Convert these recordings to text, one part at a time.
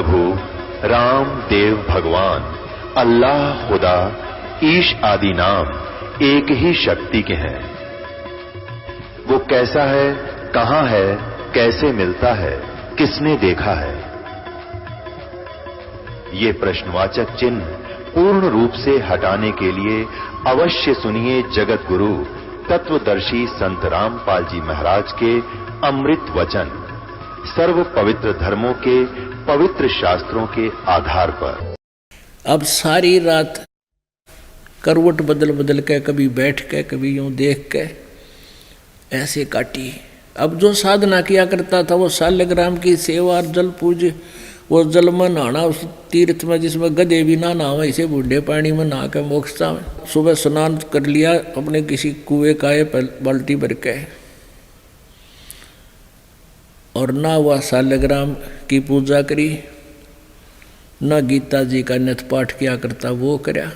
प्रभु राम देव भगवान अल्लाह खुदा ईश आदि नाम एक ही शक्ति के हैं। वो कैसा है, कहां है, कैसे मिलता है, किसने देखा है? ये प्रश्नवाचक चिन्ह पूर्ण रूप से हटाने के लिए अवश्य सुनिए जगत गुरु तत्वदर्शी संत रामपाल जी महाराज के अमृत वचन, सर्व पवित्र धर्मों के पवित्र शास्त्रों के आधार पर। अब सारी रात करवट बदल बदल के, कभी बैठ के, कभी यूं देख के ऐसे काटी। अब जो साधना किया करता था वो शालिग्राम की सेवा और जल पूज, वो जल में नहाना उस तीर्थ में जिसमें गधे भी ना नहावे, इसे बूढ़े पानी में नहा के मोक्षता में। सुबह स्नान कर लिया अपने किसी कुएं का बाल्टी भर के, और ना हुआ शालिग्राम की पूजा करी, ना गीता जी का नित पाठ किया करता वो करया।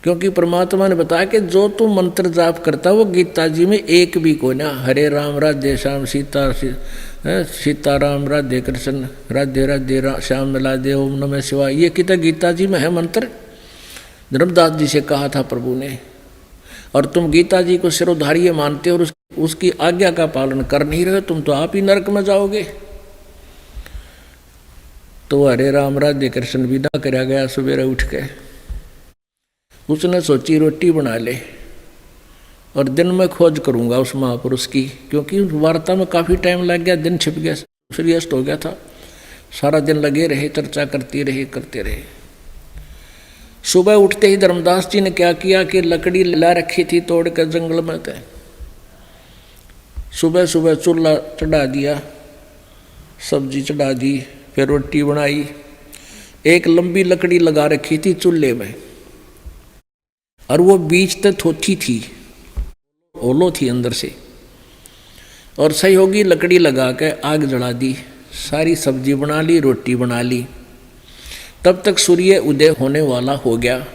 क्योंकि परमात्मा ने बताया कि जो तू मंत्र जाप करता वो गीता जी में एक भी को ना, हरे राम राधे श्याम सीता राम राधे कृष्ण राधे राधे श्याम राधे ओम नमः शिवाय, ये कितना गीता जी में है मंत्र। धर्मदास जी से कहा था प्रभु ने, और तुम गीता जी को सिरोधार्य मानते हो और उसकी आज्ञा का पालन कर नहीं रहे, तुम तो आप ही नरक में जाओगे। तो हरे राम राधे कृष्ण विदा कराया गया सवेरे उठ के। उसने सोची रोटी बना ले और दिन में खोज करूंगा उस महापुरुष की, क्योंकि उस वार्ता में काफी टाइम लग गया, दिन छिप गया, सूर्यास्त हो गया था। सारा दिन लगे रहे, चर्चा करते रहे। सुबह उठते ही धर्मदास जी ने क्या किया कि लकड़ी ला रखी थी तोड़ कर जंगल में गए। सुबह सुबह चूल्हा चढ़ा दिया, सब्जी चढ़ा दी, फिर रोटी बनाई। एक लंबी लकड़ी लगा रखी थी चूल्हे में, और वो बीच तक थोथी थी, ओलो थी अंदर से, और सहयोगी लकड़ी लगा के आग जला दी। सारी सब्जी बना ली, रोटी बना ली। तब तक सूर्य उदय होने वाला हो गया।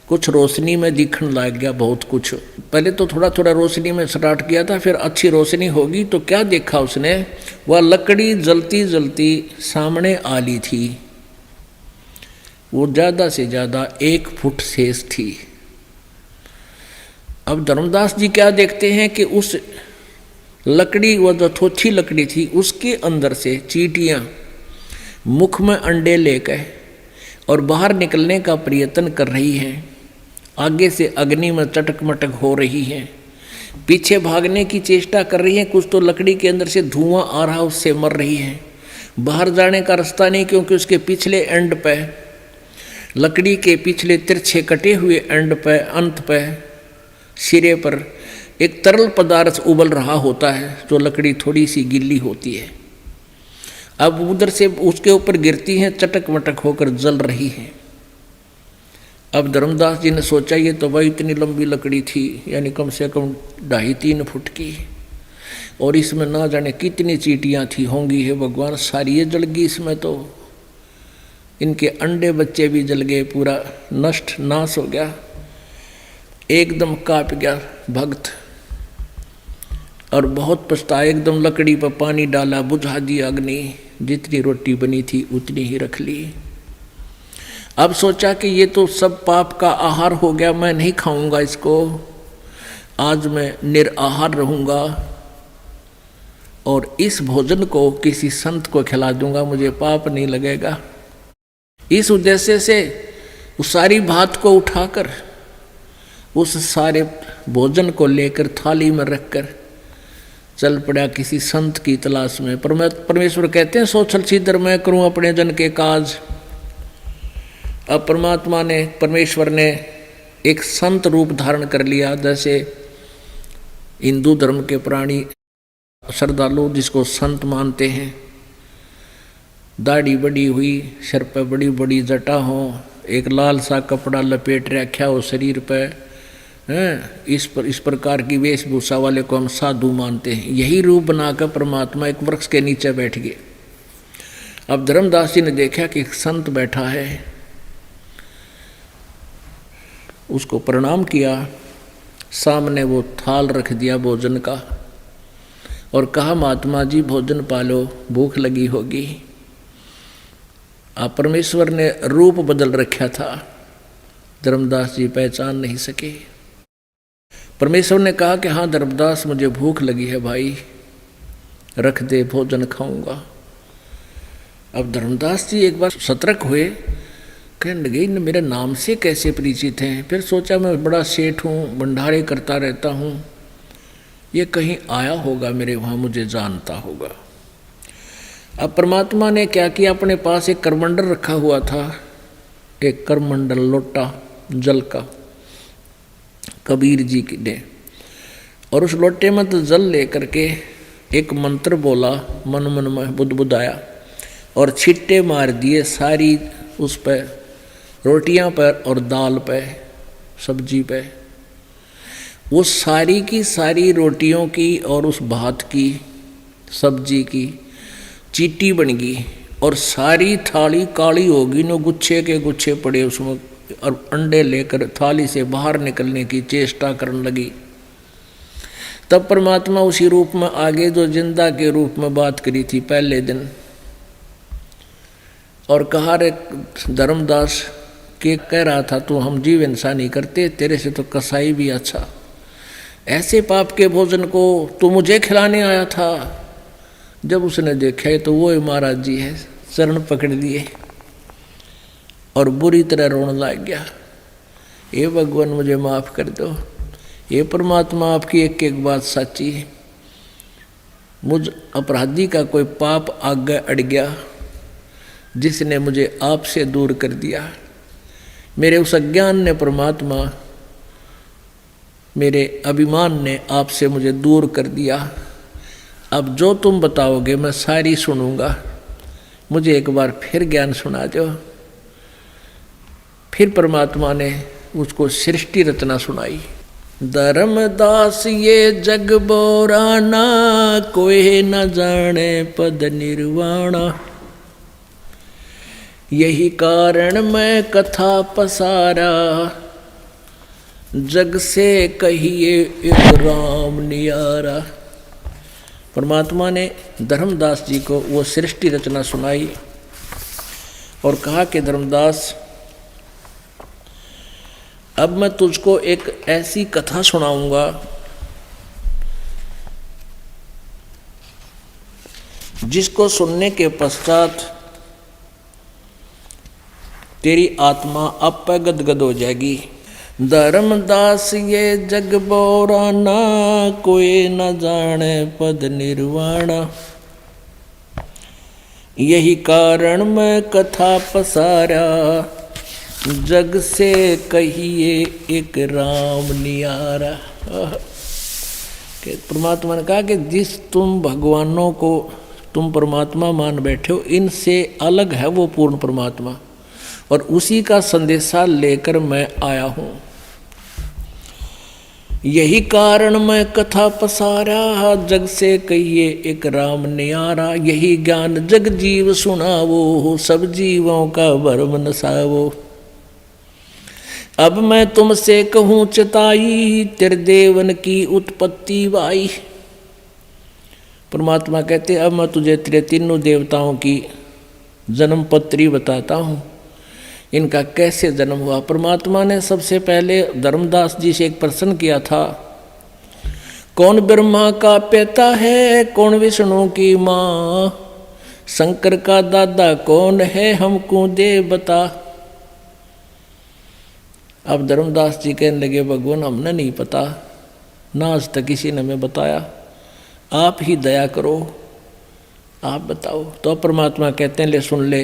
कुछ रोशनी में दिखने लग गया बहुत कुछ। पहले तो थोड़ा थोड़ा रोशनी में स्टार्ट किया था, फिर अच्छी रोशनी होगी तो क्या देखा उसने, वह लकड़ी जलती जलती सामने आ ली थी। वो ज्यादा से ज्यादा 1 फुट शेष थी। अब धर्मदास जी क्या देखते हैं कि उस लकड़ी, वो जो थोथी लकड़ी थी, उसके अंदर से चींटियां मुख में अंडे लेकर और बाहर निकलने का प्रयत्न कर रही हैं। आगे से अग्नि में चटक मटक हो रही हैं, पीछे भागने की चेष्टा कर रही हैं। कुछ तो लकड़ी के अंदर से धुआं आ रहा, उससे मर रही हैं। बाहर जाने का रास्ता नहीं, क्योंकि उसके पिछले एंड पे, लकड़ी के पिछले तिरछे कटे हुए एंड पे, अंत पे, सिरे पर एक तरल पदार्थ उबल रहा होता है, जो लकड़ी थोड़ी सी गिल्ली होती है। अब उधर से उसके ऊपर गिरती हैं, चटक मटक होकर जल रही हैं। अब धर्मदास जी ने सोचा ये तो भाई इतनी लंबी लकड़ी थी, यानी कम से कम 2.5-3 फुट की, और इसमें ना जाने कितनी चींटियां थी होंगी। है भगवान, सारी ये जल गई इसमें, तो इनके अंडे बच्चे भी जल गए, पूरा नष्ट नाश हो गया। एकदम कांप गया भक्त और बहुत पछताया। एकदम लकड़ी पर पानी डाला, बुझा दिया अग्नि, जितनी रोटी बनी थी उतनी ही रख ली। अब सोचा कि ये तो सब पाप का आहार हो गया, मैं नहीं खाऊंगा इसको, आज मैं निराहार रहूंगा और इस भोजन को किसी संत को खिला दूंगा, मुझे पाप नहीं लगेगा। इस उद्देश्य से उस सारी भात को उठाकर, उस सारे भोजन को लेकर थाली में रखकर चल पड़ा किसी संत की तलाश में। परमेश्वर कहते हैं, सोचल सीधर मैं करूं अपने जन के काज। अब परमात्मा ने, परमेश्वर ने एक संत रूप धारण कर लिया। जैसे हिंदू धर्म के प्राणी श्रद्धालु जिसको संत मानते हैं, दाढ़ी बड़ी हुई, सिर पर बड़ी बड़ी जटा हो, एक लाल सा कपड़ा लपेट रखा हो शरीर पर, इस प्रकार की वेशभूषा वाले को हम साधु मानते हैं। यही रूप बनाकर परमात्मा एक वृक्ष के नीचे बैठ गए। अब धर्मदास जी ने देखा कि एक संत बैठा है, उसको प्रणाम किया, सामने वो थाल रख दिया भोजन का और कहा, महात्मा जी भोजन पालो, भूख लगी होगी। आप परमेश्वर ने रूप बदल रखा था, धर्मदास जी पहचान नहीं सके। परमेश्वर ने कहा कि हाँ धर्मदास, मुझे भूख लगी है भाई, रख दे, भोजन खाऊंगा। अब धर्मदास जी एक बार सतर्क हुए, कहने लगे इन मेरे नाम से कैसे परिचित हैं। फिर सोचा मैं बड़ा सेठ हूँ, भंडारे करता रहता हूँ, ये कहीं आया होगा मेरे वहाँ, मुझे जानता होगा। अब परमात्मा ने क्या किया, अपने पास एक करमंडल रखा हुआ था, एक करमंडल लोटा जल का, कबीर जी ने, और उस लोटे में तो जल लेकर के एक मंत्र बोला, मन मन में बुदबुदाया और छिट्टे मार दिए सारी उस पर, रोटियां पर और दाल पे, सब्जी पे। वो सारी की सारी रोटियों की और उस भात की सब्जी की चीटी बन गई और सारी थाली काली होगी, नो गुच्छे के गुच्छे पड़े उसमें, और अंडे लेकर थाली से बाहर निकलने की चेष्टा करने लगी। तब परमात्मा उसी रूप में आगे जो जिंदा के रूप में बात करी थी पहले दिन, और कहा रे धर्मदास के कह रहा था तू हम जीव इंसान नहीं करते, तेरे से तो कसाई भी अच्छा, ऐसे पाप के भोजन को तू मुझे खिलाने आया था। जब उसने देखा तो वो महाराज जी है, चरण पकड़ लिए और बुरी तरह रोने लग गया, ये भगवान मुझे माफ़ कर दो, ये परमात्मा आपकी एक एक बात सच्ची है, मुझ अपराधी का कोई पाप आगे अड़ गया जिसने मुझे आपसे दूर कर दिया। मेरे उस अज्ञान ने परमात्मा, मेरे अभिमान ने आपसे मुझे दूर कर दिया। अब जो तुम बताओगे मैं सारी सुनूंगा, मुझे एक बार फिर ज्ञान सुना दो। फिर परमात्मा ने उसको सृष्टि रचना सुनाई। धर्मदास ये जग बोराना, कोई न जाने पद निर्वाणा, यही कारण मैं कथा पसारा, जग से कहिए एक राम नियारा। परमात्मा ने धर्मदास जी को वो सृष्टि रचना सुनाई और कहा कि धर्मदास अब मैं तुझको एक ऐसी कथा सुनाऊंगा जिसको सुनने के पश्चात तेरी आत्मा अब पे गदगद हो जाएगी। धर्मदास ये जग बोराना, कोई न जाने पद निर्वाणा, यही कारण मैं कथा पसारा, जग से कहिए एक राम नियारा। परमात्मा ने कहा कि जिस तुम भगवानों को तुम परमात्मा मान बैठे हो, इनसे अलग है वो पूर्ण परमात्मा, और उसी का संदेशा लेकर मैं आया हूँ। यही कारण मैं कथा पसारा, जग से कहिए एक राम नियारा, यही ज्ञान जग जीव सुनावो, सब जीवों का भरम नसावो। अब मैं तुमसे कहूँ चताई, त्रिदेवन की उत्पत्ति वाई। परमात्मा कहते अब मैं तुझे तेरे तीनों देवताओं की जन्म पत्री बताता हूँ, इनका कैसे जन्म हुआ। परमात्मा ने सबसे पहले धर्मदास जी से एक प्रश्न किया था, कौन ब्रह्मा का पिता है, कौन विष्णु की माँ, शंकर का दादा कौन है, हमको दे बता। अब धर्मदास जी कहने लगे भगवान हमने नहीं पता, ना आज तक किसी ने हमें बताया, आप ही दया करो, आप बताओ। तो परमात्मा कहते हैं ले सुन ले,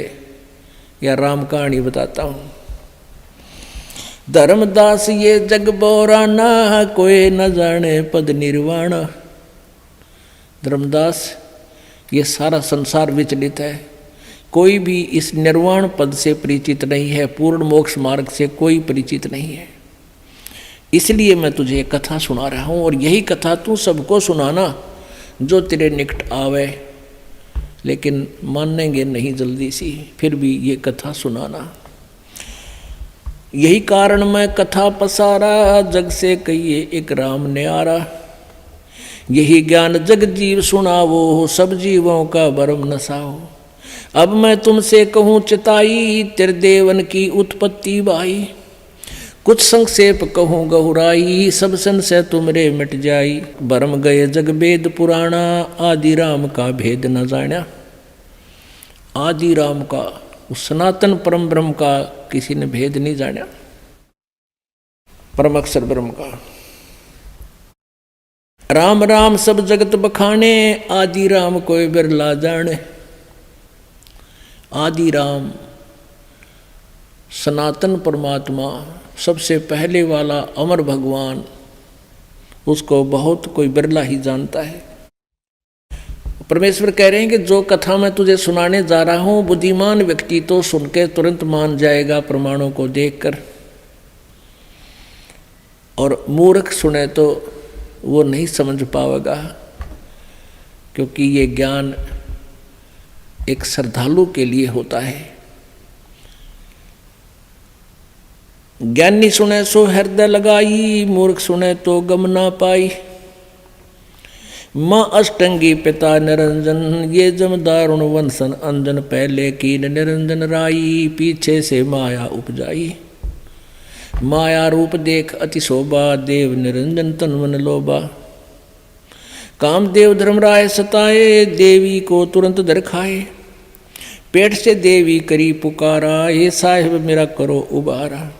या राम कहानी बताता हूँ। धर्मदास ये जग बोराना, कोई न जाने पद निर्वाणा। धर्मदास ये सारा संसार विचलित है, कोई भी इस निर्वाण पद से परिचित नहीं है, पूर्ण मोक्ष मार्ग से कोई परिचित नहीं है। इसलिए मैं तुझे कथा सुना रहा हूँ, और यही कथा तू सबको सुनाना जो तेरे निकट आवे, लेकिन मानेंगे नहीं जल्दी सी, फिर भी ये कथा सुनाना। यही कारण मैं कथा पसारा, जग से कहिए एक राम न्यारा, यही ज्ञान जग जीव सुनावो, सब जीवों का भरम नसाओ। अब मैं तुमसे कहूँ चिताई, त्रिदेवन की उत्पत्ति बाई। कुछ संक्षेप कहूँ गहुराई, सब संशय तुमरे मिट जाई। भरम गए जग वेद पुराणा, आदि राम का भेद न जाना। आदि राम का, उस सनातन परम ब्रह्म का किसी ने भेद नहीं जाना, परम अक्षर ब्रह्म का। राम राम सब जगत बखाने, आदि राम कोई बिरला जाने। आदि राम सनातन परमात्मा, सबसे पहले वाला अमर भगवान, उसको बहुत कोई बिरला ही जानता है। परमेश्वर कह रहे हैं कि जो कथा मैं तुझे सुनाने जा रहा हूं, बुद्धिमान व्यक्ति तो सुन के तुरंत मान जाएगा प्रमाणों को देखकर, और मूर्ख सुने तो वो नहीं समझ पाएगा, क्योंकि ये ज्ञान एक श्रद्धालु के लिए होता है। ज्ञानी सुने सो हृदय लगाई, मूर्ख सुने तो गम ना पाई। माँ अष्टंगी पिता निरंजन, ये जम दारुण वंशन अंजन। पहले कीन निरंजन राई, पीछे से माया उपजाई। माया रूप देख अति शोभा, देव निरंजन तन मन लोभा। कामदेव धर्मराय सताए, देवी को तुरंत दर खाए। पेट से देवी करी पुकारा, ये साहिब मेरा करो उबारा।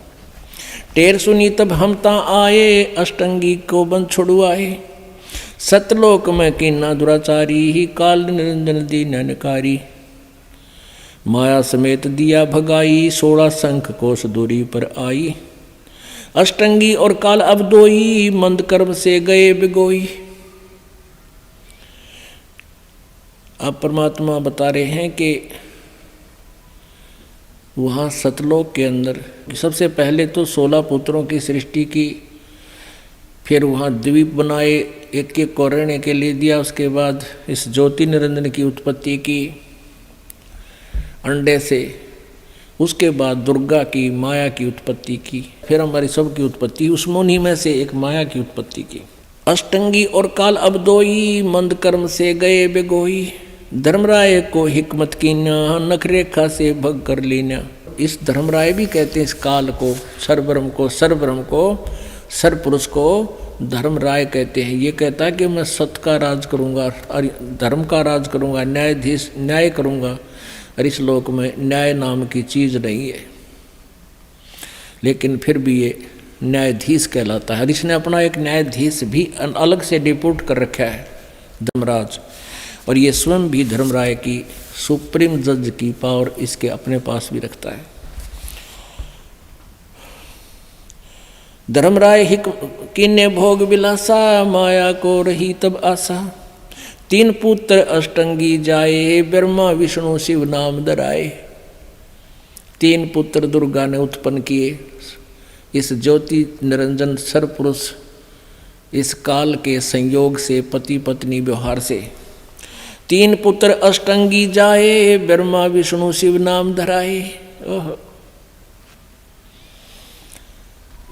टेर सुनी तब हम ता आए, अष्टंगी को बंद छुड़वाए। सतलोक में कीना दुराचारी, ही काल निरंजन दीनकारी। माया समेत दिया भगाई, 16 शंख कोस दूरी पर आई। अष्टंगी और काल अब दोई, मंद कर्म से गए बिगोई। अब परमात्मा बता रहे हैं कि वहाँ सतलोक के अंदर सबसे पहले तो 16 पुत्रों की सृष्टि की, फिर वहाँ द्वीप बनाए, एक एक को रहने के लिए दिया। उसके बाद इस ज्योति निरंजन की उत्पत्ति की अंडे से। उसके बाद दुर्गा की, माया की उत्पत्ति की। फिर हमारी सब की उत्पत्ति उस मुनि में से एक माया की उत्पत्ति की। अष्टंगी और काल अब दोई, मंद कर्म से गए बेगोई। धर्मराय को हिकमत कीना, नखरेखा से भग कर लेना। इस धर्मराय भी कहते हैं इस काल को, सरब्रह्म को, सरब्रह्म को, सरपुरुष को धर्मराय कहते हैं। ये कहता है कि मैं सत्य का राज करूँगा और धर्म का राज करूँगा, न्यायाधीश न्याय करूँगा। और इस लोक में न्याय नाम की चीज़ नहीं है, लेकिन फिर भी ये न्यायाधीश कहलाता है। इसने अपना एक न्यायाधीश भी अलग से डिप्यूट कर रखा है, धर्मराज। और ये स्वयं भी धर्मराय की सुप्रीम जज की पावर इसके अपने पास भी रखता है। धर्मराय हिक किन्ने भोग विलासा, माया को रही तब आशा। 3 पुत्र अष्टंगी जाए, ब्रह्मा विष्णु शिव नाम धराए। 3 पुत्र दुर्गा ने उत्पन्न किए इस ज्योति निरंजन सरपुरुष, इस काल के संयोग से, पति पत्नी व्यवहार से। 3 पुत्र अष्टंगी जाए, ब्रह्मा विष्णु शिव नाम धराए। ओह,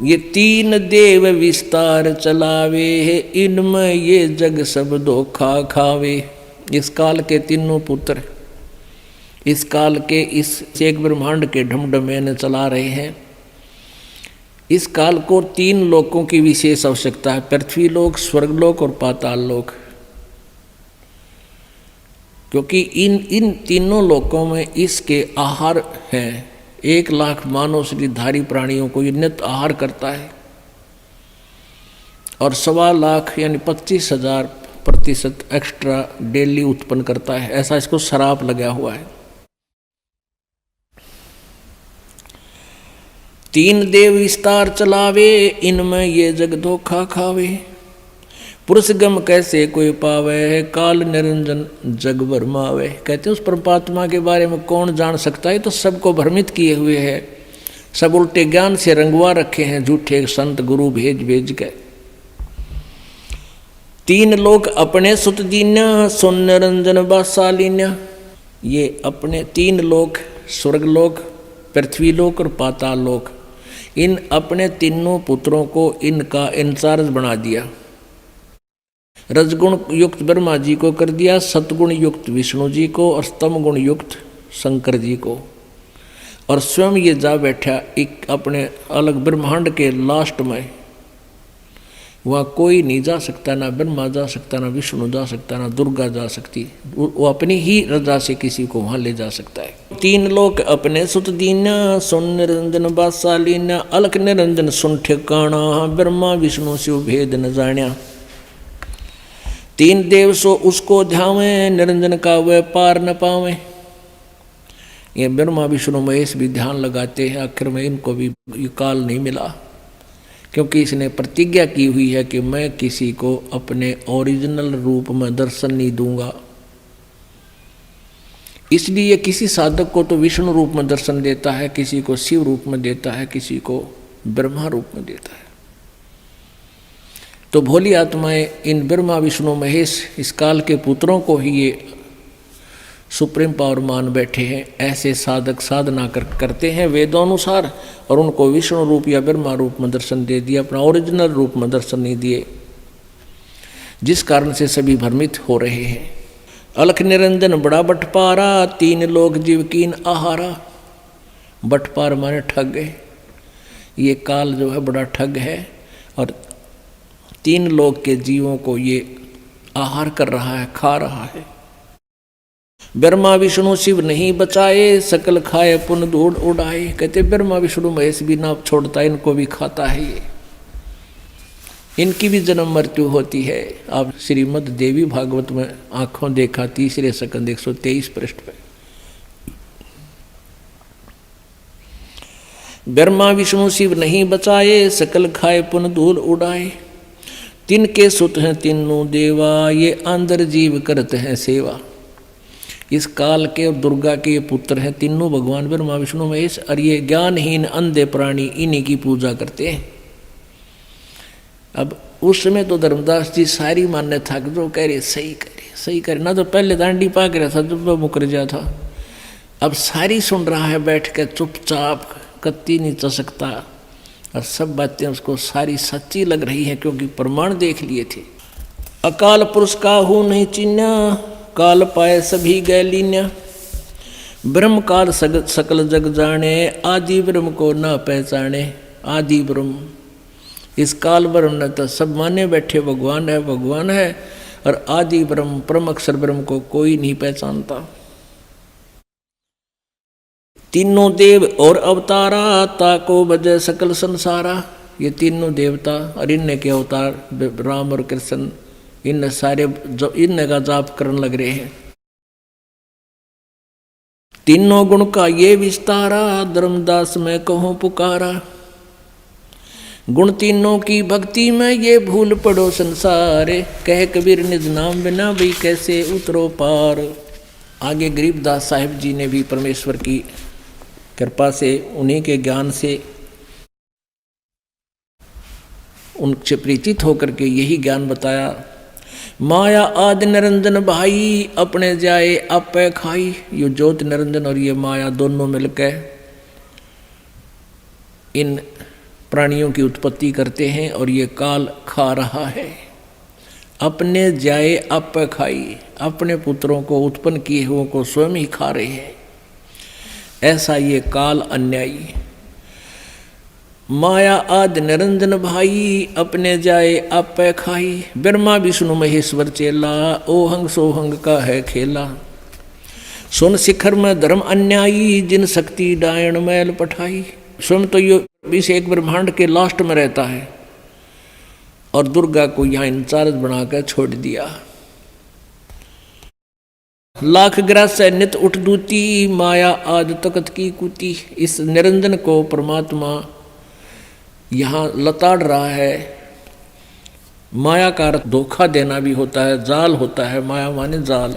ये 3 देव विस्तार चलावे, इनमें ये जग सब धोखा खावे। इस काल के तीनों पुत्र इस काल के इस एक ब्रह्मांड के ढमढमें चला रहे हैं। इस काल को 3 लोकों की विशेष आवश्यकता है, पृथ्वी लोक, स्वर्गलोक और पाताल लोक। क्योंकि इन तीनों लोकों में इसके आहार हैं। 1 लाख मानव शरीरधारी प्राणियों को ये नित्य आहार करता है, और 1.25 लाख यानी 25,000% एक्स्ट्रा डेली उत्पन्न करता है। ऐसा इसको शराप लगा हुआ है। 3 देव विस्तार चलावे, इनमें ये जग धोखा खावे। पुरुष गम कैसे कोई पावे, काल निरंजन जग भरमावे। कहते हैं उस परमात्मा के बारे में कौन जान सकता है, तो सबको भ्रमित किए हुए है। सब उल्टे ज्ञान से रंगवा रखे हैं, झूठे संत गुरु भेज भेज के। 3 लोक अपने सुत दीन्या, सुन निरंजन बासालीन्या। ये अपने 3 लोक, स्वर्गलोक, पृथ्वीलोक और पाताल लोक, इन अपने तीनों पुत्रों को इनका इंचार्ज बना दिया। रजगुण युक्त ब्रह्मा जी को कर दिया, सतगुण युक्त विष्णु जी को और स्तम गुण युक्त शंकर जी को, और स्वयं ये जा बैठा एक अपने अलग ब्रह्मांड के लास्ट में। वहाँ कोई नहीं जा सकता, ना ब्रह्मा जा सकता, ना विष्णु जा सकता, ना दुर्गा जा सकती। वो अपनी ही रजा से किसी को वहाँ ले जा सकता है। तीन लोक अपने सुत दीना, सुन निरंजन बादशालीना, अलख निरंजन सुन ठिकाना, ब्रह्मा विष्णु शिव भेद न जाण्या। तीन देव सो उसको ध्यावे, निरंजन का वह पार न पावे। ये ब्रह्मा विष्णु महेश भी ध्यान लगाते हैं, आखिर में इनको भी ये काल नहीं मिला, क्योंकि इसने प्रतिज्ञा की हुई है कि मैं किसी को अपने ओरिजिनल रूप में दर्शन नहीं दूंगा। इसलिए किसी साधक को तो विष्णु रूप में दर्शन देता है, किसी को शिव रूप में देता है, किसी को ब्रह्मा रूप में देता है। तो भोली आत्माएं इन ब्रह्मा विष्णु महेश इस काल के पुत्रों को ही ये सुप्रीम पावर मान बैठे हैं। ऐसे साधक साधना करते हैं वेदोनुसार, और उनको विष्णु रूप या ब्रह्मा रूप में दर्शन दे दिया, अपना ओरिजिनल रूप में दर्शन नहीं दिए, जिस कारण से सभी भ्रमित हो रहे हैं। अलख निरंजन बड़ा बटपारा, तीन लोग जीव कीन आहारा। बटपार माने ठग है। ये काल जो है बड़ा ठग है, और तीन लोग के जीवों को ये आहार कर रहा है, खा रहा है। ब्रह्मा विष्णु शिव नहीं बचाए, सकल खाए पुन धूड़ उड़ाए। कहते ब्रह्मा विष्णु महेश भी ना छोड़ता, इनको भी खाता है ये, इनकी भी जन्म मृत्यु होती है। आप श्रीमद् देवी भागवत में आंखों देखा 3 सकंद 123 पृष्ठ पे। ब्रह्मा विष्णु शिव नहीं बचाए, सकल खाए पुन धूल उड़ाए। तिनके सुत हैं तीनों देवा, ये अंदर जीव करते हैं सेवा। इस काल के और दुर्गा के ये पुत्र हैं तीनों भगवान ब्रह्मा विष्णु महेश, और ये ज्ञानहीन अंधे प्राणी इन्हीं की पूजा करते हैं। अब उस समय तो धर्मदास जी सारी मान्यता जो कह रहे सही करे ना, तो पहले दांडी पा के रहा था जब वह मुकर जा था, अब सारी सुन रहा है बैठ के चुपचाप, कत्ती नहीं चसकता, और सब बातें उसको सारी सच्ची लग रही है, क्योंकि प्रमाण देख लिए थे। अकाल पुरुष का हूँ नहीं चिन्ह, काल पाए सभी गैलीन्य। ब्रह्म काल सकल जग जाने, आदि ब्रह्म को न पहचाने। आदि ब्रह्म, इस काल ब्रह्म ने तो सब माने बैठे भगवान है, और आदि ब्रह्म परम अक्षर ब्रह्म को कोई नहीं पहचानता। तीनों देव और अवतारा, ताको बजे सकल संसारा। ये तीनों देवता और इनने के अवतार राम और कृष्ण, इन सारे इन का जाप करने लग रहे हैं। तीनों गुण का ये विस्तारा, धर्मदास में कहूँ पुकारा। गुण तीनों की भक्ति में ये भूल पड़ो संसारे, कह कबीर निज नाम बिना भी कैसे उतरो पार। आगे गरीबदास साहिब जी ने भी परमेश्वर की कृपा से, उन्हीं के ज्ञान से, उनसे प्रीतित होकर के यही ज्ञान बताया। माया आदि निरंजन भाई, अपने जाए आपे खाई। ये ज्योत निरंजन और ये माया दोनों मिलकर इन प्राणियों की उत्पत्ति करते हैं, और ये काल खा रहा है। अपने जाए आपे खाई, अपने पुत्रों को उत्पन्न किए हुए को स्वयं ही खा रहे हैं। ऐसा ये काल अन्यायी। माया आदि निरंजन भाई, अपने जाए आपे खाई। ब्रह्मा विष्णु महेश्वर चेला, ओहंग सोहंग का है खेला। सुन शिखर में धर्म अन्यायी, जिन शक्ति डायण मैल पठाई। स्वयं तो ये इस एक ब्रह्मांड के लास्ट में रहता है, और दुर्गा को यहाँ इंचार्ज बनाकर छोड़ दिया। लाख ग्रास है नित उठ दूती, माया आदि तकत की कुती। इस निरंजन को परमात्मा यहाँ लताड़ रहा है। माया का धोखा देना भी होता है, जाल होता है। माया माने जाल।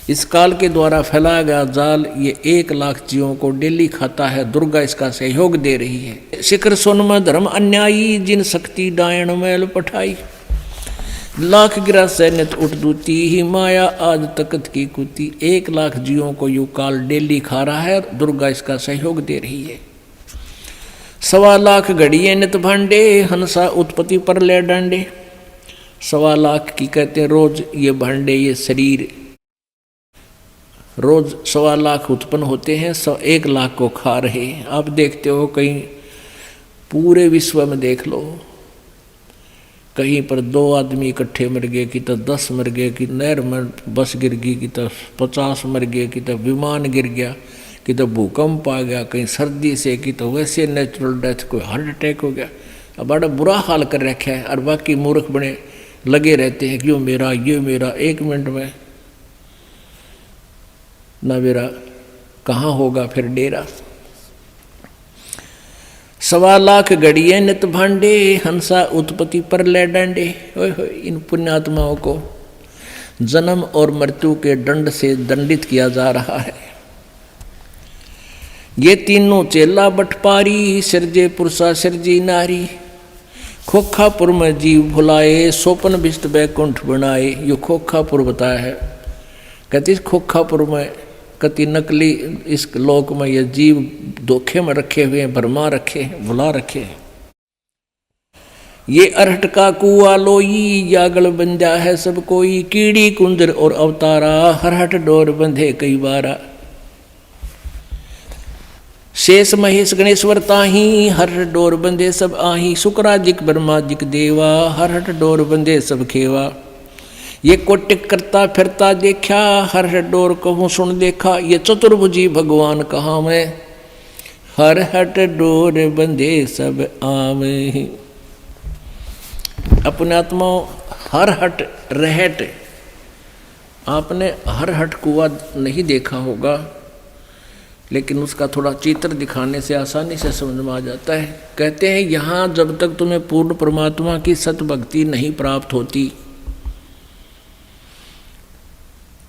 इस काल के द्वारा फैलाया गया जाल ये 1 लाख जीवों को डेली खाता है। दुर्गा इसका सहयोग दे रही है। शिखर सोन में धर्म अन्यायी, जिन शक्ति डायण मैल पठाई। लाख गिरा सैनित उठ दूती, ही माया आज तकत की कुती। 1 लाख जीवों को यू काल डेली खा रहा है। दुर्गा इसका सहयोग दे रही है। 1.25 लाख घड़िए नित भांडे, हंसा उत्पत्ति पर ले डांडे। 1.25 लाख की कहते हैं रोज ये भांडे, ये शरीर रोज 1.25 लाख उत्पन्न होते हैं, 1 लाख को खा रहे। आप देखते हो कहीं पूरे विश्व में देख लो, कहीं पर 2 आदमी इकट्ठे मर गए, कि तो 10 मर गए, कि नहर में बस गिर गई, कि तो 50 मर गए, कि तो विमान गिर गया, कि तो भूकंप आ गया, कहीं सर्दी से, कि तो वैसे नेचुरल डेथ, कोई हार्ट अटैक हो गया। अब बड़ा बुरा हाल कर रखा है। और बाकी मूर्ख बने लगे रहते हैं कि यो मेरा, ये मेरा। 1 मिनट में ना मेरा कहाँ होगा फिर डेरा। 1.25 लाख गड़िए नित भांडे, हंसा उत्पत्ति पर ले डांडे। ओए होए, इन पुण्यात्माओं को जन्म और मृत्यु के दंड से दंडित किया जा रहा है। ये तीनों चेला बटपारी, सिरजे पुरुषा सिरजी नारी। खोखापुर में जीव भुलाए, सोपन बिस्त बैकुंठ बनाए। यो खोखापुर बताया है। कहती खोखापुर में कति नकली इस लोक में ये जीव धोखे में रखे हुए हैं, भरमा रखे हैं, भुला रखे हैं। ये अरहट का कुआ लोई, यागल बंजा है सब कोई। कीड़ी कुंजर और अवतारा, हरहट डोर बंधे कई बारा। शेष महेश गणेश्वर ताही, हर डोर बंधे सब आही। शुक्राजिक ब्रह्माजिक देवा, हर हट डोर बंधे सब खेवा। ये कोटिक करता फिरता देखा, हर हट डोर कहूँ सुन देखा। ये चतुर्भुजी भगवान कहाँ मैं, हर हट डोर बंधे सब आवे। अपने आत्मा हर हट रहट। आपने हर हट कुआ नहीं देखा होगा, लेकिन उसका थोड़ा चित्र दिखाने से आसानी से समझ में आ जाता है। कहते हैं यहाँ जब तक तुम्हें पूर्ण परमात्मा की सत भक्ति नहीं प्राप्त होती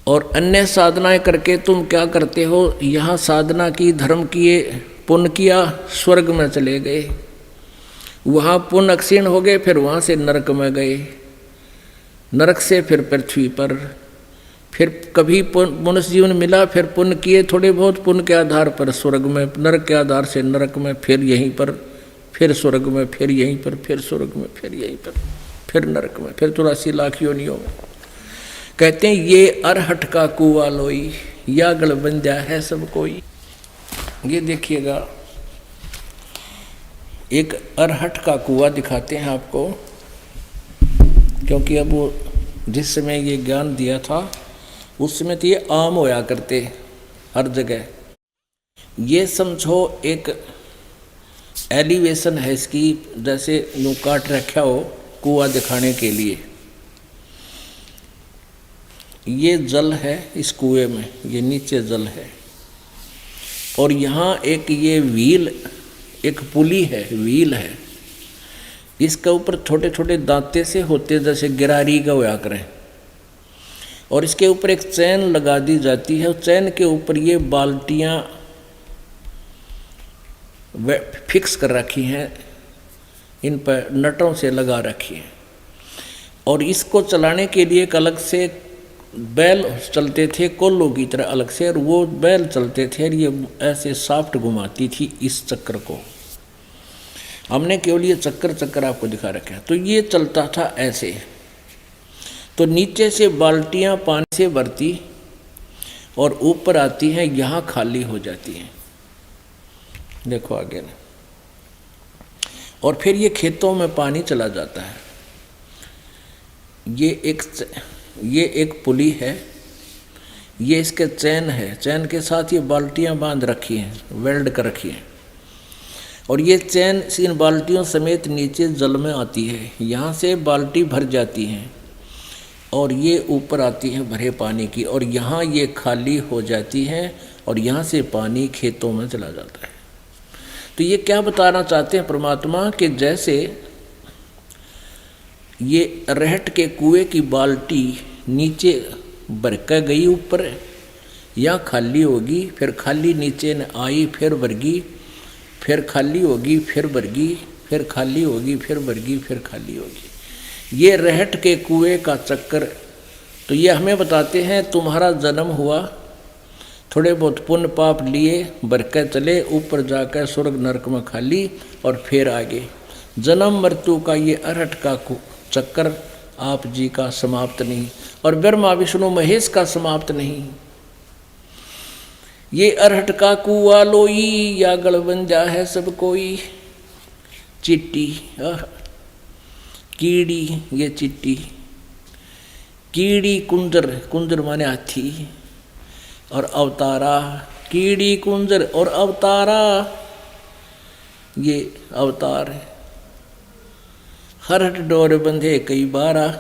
और अन्य साधनाएं करके तुम क्या करते हो, यहाँ साधना की, धर्म किए, पुण्य किया, स्वर्ग में चले गए, वहाँ पुण्य क्षीण हो गए, फिर वहाँ से नरक में गए, नरक से फिर पृथ्वी पर, फिर कभी मनुष्य जीवन मिला, फिर पुण्य किए थोड़े बहुत, पुण्य के आधार पर स्वर्ग में, नरक के आधार से नरक में, फिर यहीं पर, फिर स्वर्ग में, फिर यहीं पर, फिर स्वर्ग में, फिर यहीं पर, फिर नरक में, फिर 84 लाख योनियों में। कहते हैं ये अरहट का कुआ लोई, या गल बंजा है सब कोई। ये देखिएगा, एक अरहट का कुआ दिखाते हैं आपको, क्योंकि अब वो जिस समय ये ज्ञान दिया था उस समय तो ये आम होया करते हर जगह। ये समझो एक एलिवेशन है इसकी, जैसे यूँ काट रखा हो कुआ दिखाने के लिए। ये जल है इस कुएं में, ये नीचे जल है, और यहाँ एक ये व्हील, एक पुली है, व्हील है, इसके ऊपर छोटे छोटे दांते से होते जैसे गिरारी का होया करें, और इसके ऊपर एक चैन लगा दी जाती है। चैन के ऊपर ये बाल्टियाँ फिक्स कर रखी हैं, इन पर नटों से लगा रखी हैं, और इसको चलाने के लिए एक अलग से बैल चलते थे, कोल्लों की तरह अलग से, और वो बैल चलते थे और ये ऐसे साफ्ट घुमाती थी इस चक्र को। हमने केवल ये चक्कर आपको दिखा रखा है। तो ये चलता था ऐसे, तो नीचे से बाल्टियां पानी से भरती और ऊपर आती हैं, यहाँ खाली हो जाती हैं। देखो आगे ना, और फिर ये खेतों में पानी चला जाता है। ये एक पुली है, ये इसके चैन है, चैन के साथ ये बाल्टियां बांध रखी हैं, वेल्ड कर रखी हैं, और ये चैन इन बाल्टियों समेत नीचे जल में आती है। यहाँ से बाल्टी भर जाती हैं और ये ऊपर आती हैं भरे पानी की, और यहाँ ये खाली हो जाती हैं और यहाँ से पानी खेतों में चला जाता है। तो ये क्या बताना चाहते हैं परमात्मा, कि जैसे ये रहट के कुएं की बाल्टी नीचे भर कर गई ऊपर, या खाली होगी, फिर खाली नीचे न आई, फिर भरगी, फिर खाली होगी, फिर भरगी, फिर खाली होगी, फिर भरगी, फिर खाली होगी। ये रहट के कुएं का चक्कर। तो ये हमें बताते हैं तुम्हारा जन्म हुआ, थोड़े बहुत पुण्य पाप लिए, बरकर चले, ऊपर जाकर स्वर्ग नरक में खाली, और फिर आगे जन्म मृत्यु का ये अरहट का चक्कर आप जी का समाप्त नहीं, और ब्रह्मा विष्णु महेश का समाप्त नहीं। ये अरहट का कुआ लोई, या गलबंजा है सब कोई। चिट्टी कीड़ी, ये चिट्टी। कीड़ी कुंजर, कुंजर माने हाथी। और अवतारा, कीड़ी कुंजर और अवतारा, ये अवतार है। हरहट डोर बंधे कई बारा,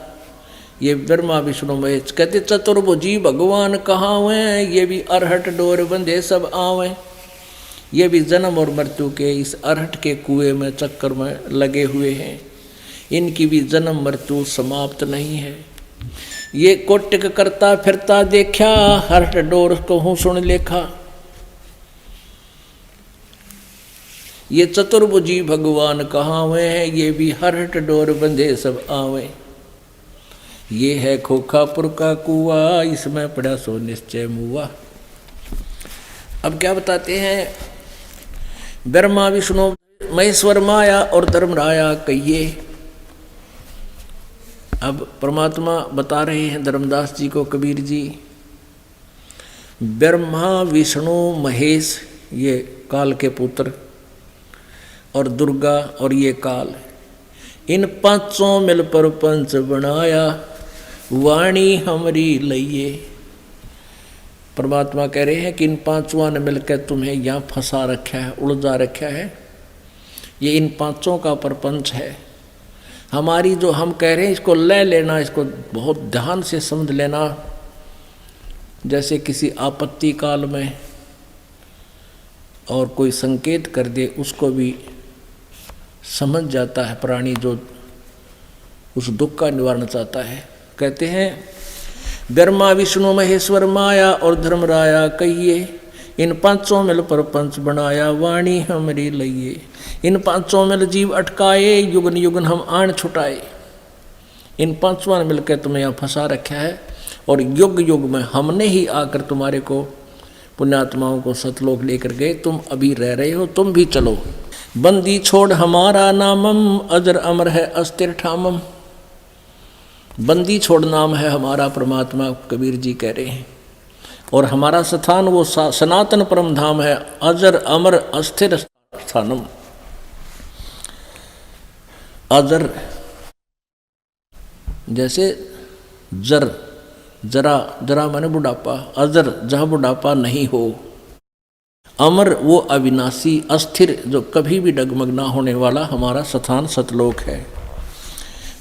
ये ब्रह्मा विष्णु महेश। कहते चतुर्भुजी भगवान कहाँ हुए, ये भी अरहट डोर बंधे सब आवे। ये भी जन्म और मृत्यु के इस अरहट के कुएं में चक्कर में लगे हुए हैं। इनकी भी जन्म मृत्यु समाप्त नहीं है। ये कोटिक करता फिरता देखा, हरहट डोर को हूँ सुन लेखा। ये चतुर्भुजी भगवान कहाँ हुए हैं, ये भी हरहट डोर बंधे सब आवे। ये है खोखापुर का कुआ, इसमें पड़ा सो निश्चय मुआ। अब क्या बताते हैं, ब्रह्मा विष्णु महेश्वर माया और धर्मराया कहिए। अब परमात्मा बता रहे हैं धर्मदास जी को कबीर जी। ब्रह्मा विष्णु महेश ये काल के पुत्र, और दुर्गा और ये काल, इन पांचों मिल पर पंच बनाया, वाणी हमरी लइए। परमात्मा कह रहे हैं कि इन पांचों ने मिलकर तुम्हें यहाँ फंसा रखा है, उलझा रखा है। ये इन पांचों का परपंच है। हमारी जो हम कह रहे हैं इसको ले लेना, इसको बहुत ध्यान से समझ लेना। जैसे किसी आपत्ति काल में और कोई संकेत कर दे, उसको भी समझ जाता है प्राणी जो उस दुख का निवारण चाहता है। कहते हैं ब्रह्मा विष्णु महेश्वर माया और धर्मराया कहिए, इन पांचों मिल पर पंच बनाया, वाणी हमरी लइए। इन पांचों मिल जीव अटकाए, युगन युगन हम आन छुटाए। इन पांचों ने मिलकर तुम्हें यहाँ फंसा रखा है, और युग युग में हमने ही आकर तुम्हारे को पुण्यात्माओं को सतलोक लेकर गए। तुम अभी रह रहे हो, तुम भी चलो। बंदी छोड़ हमारा नामम, अजर अमर है अस्थिर ठामम। बंदी छोड़ नाम है हमारा, परमात्मा कबीर जी कह रहे हैं। और हमारा स्थान वो सनातन परम धाम है, अजर अमर अस्थिर स्थानम। अजर जैसे जर, जरा, जरा माने बुढ़ापा, अजर जहाँ बुढ़ापा नहीं हो। अमर वो अविनाशी, अस्थिर जो कभी भी डगमग ना होने वाला हमारा स्थान सतलोक है।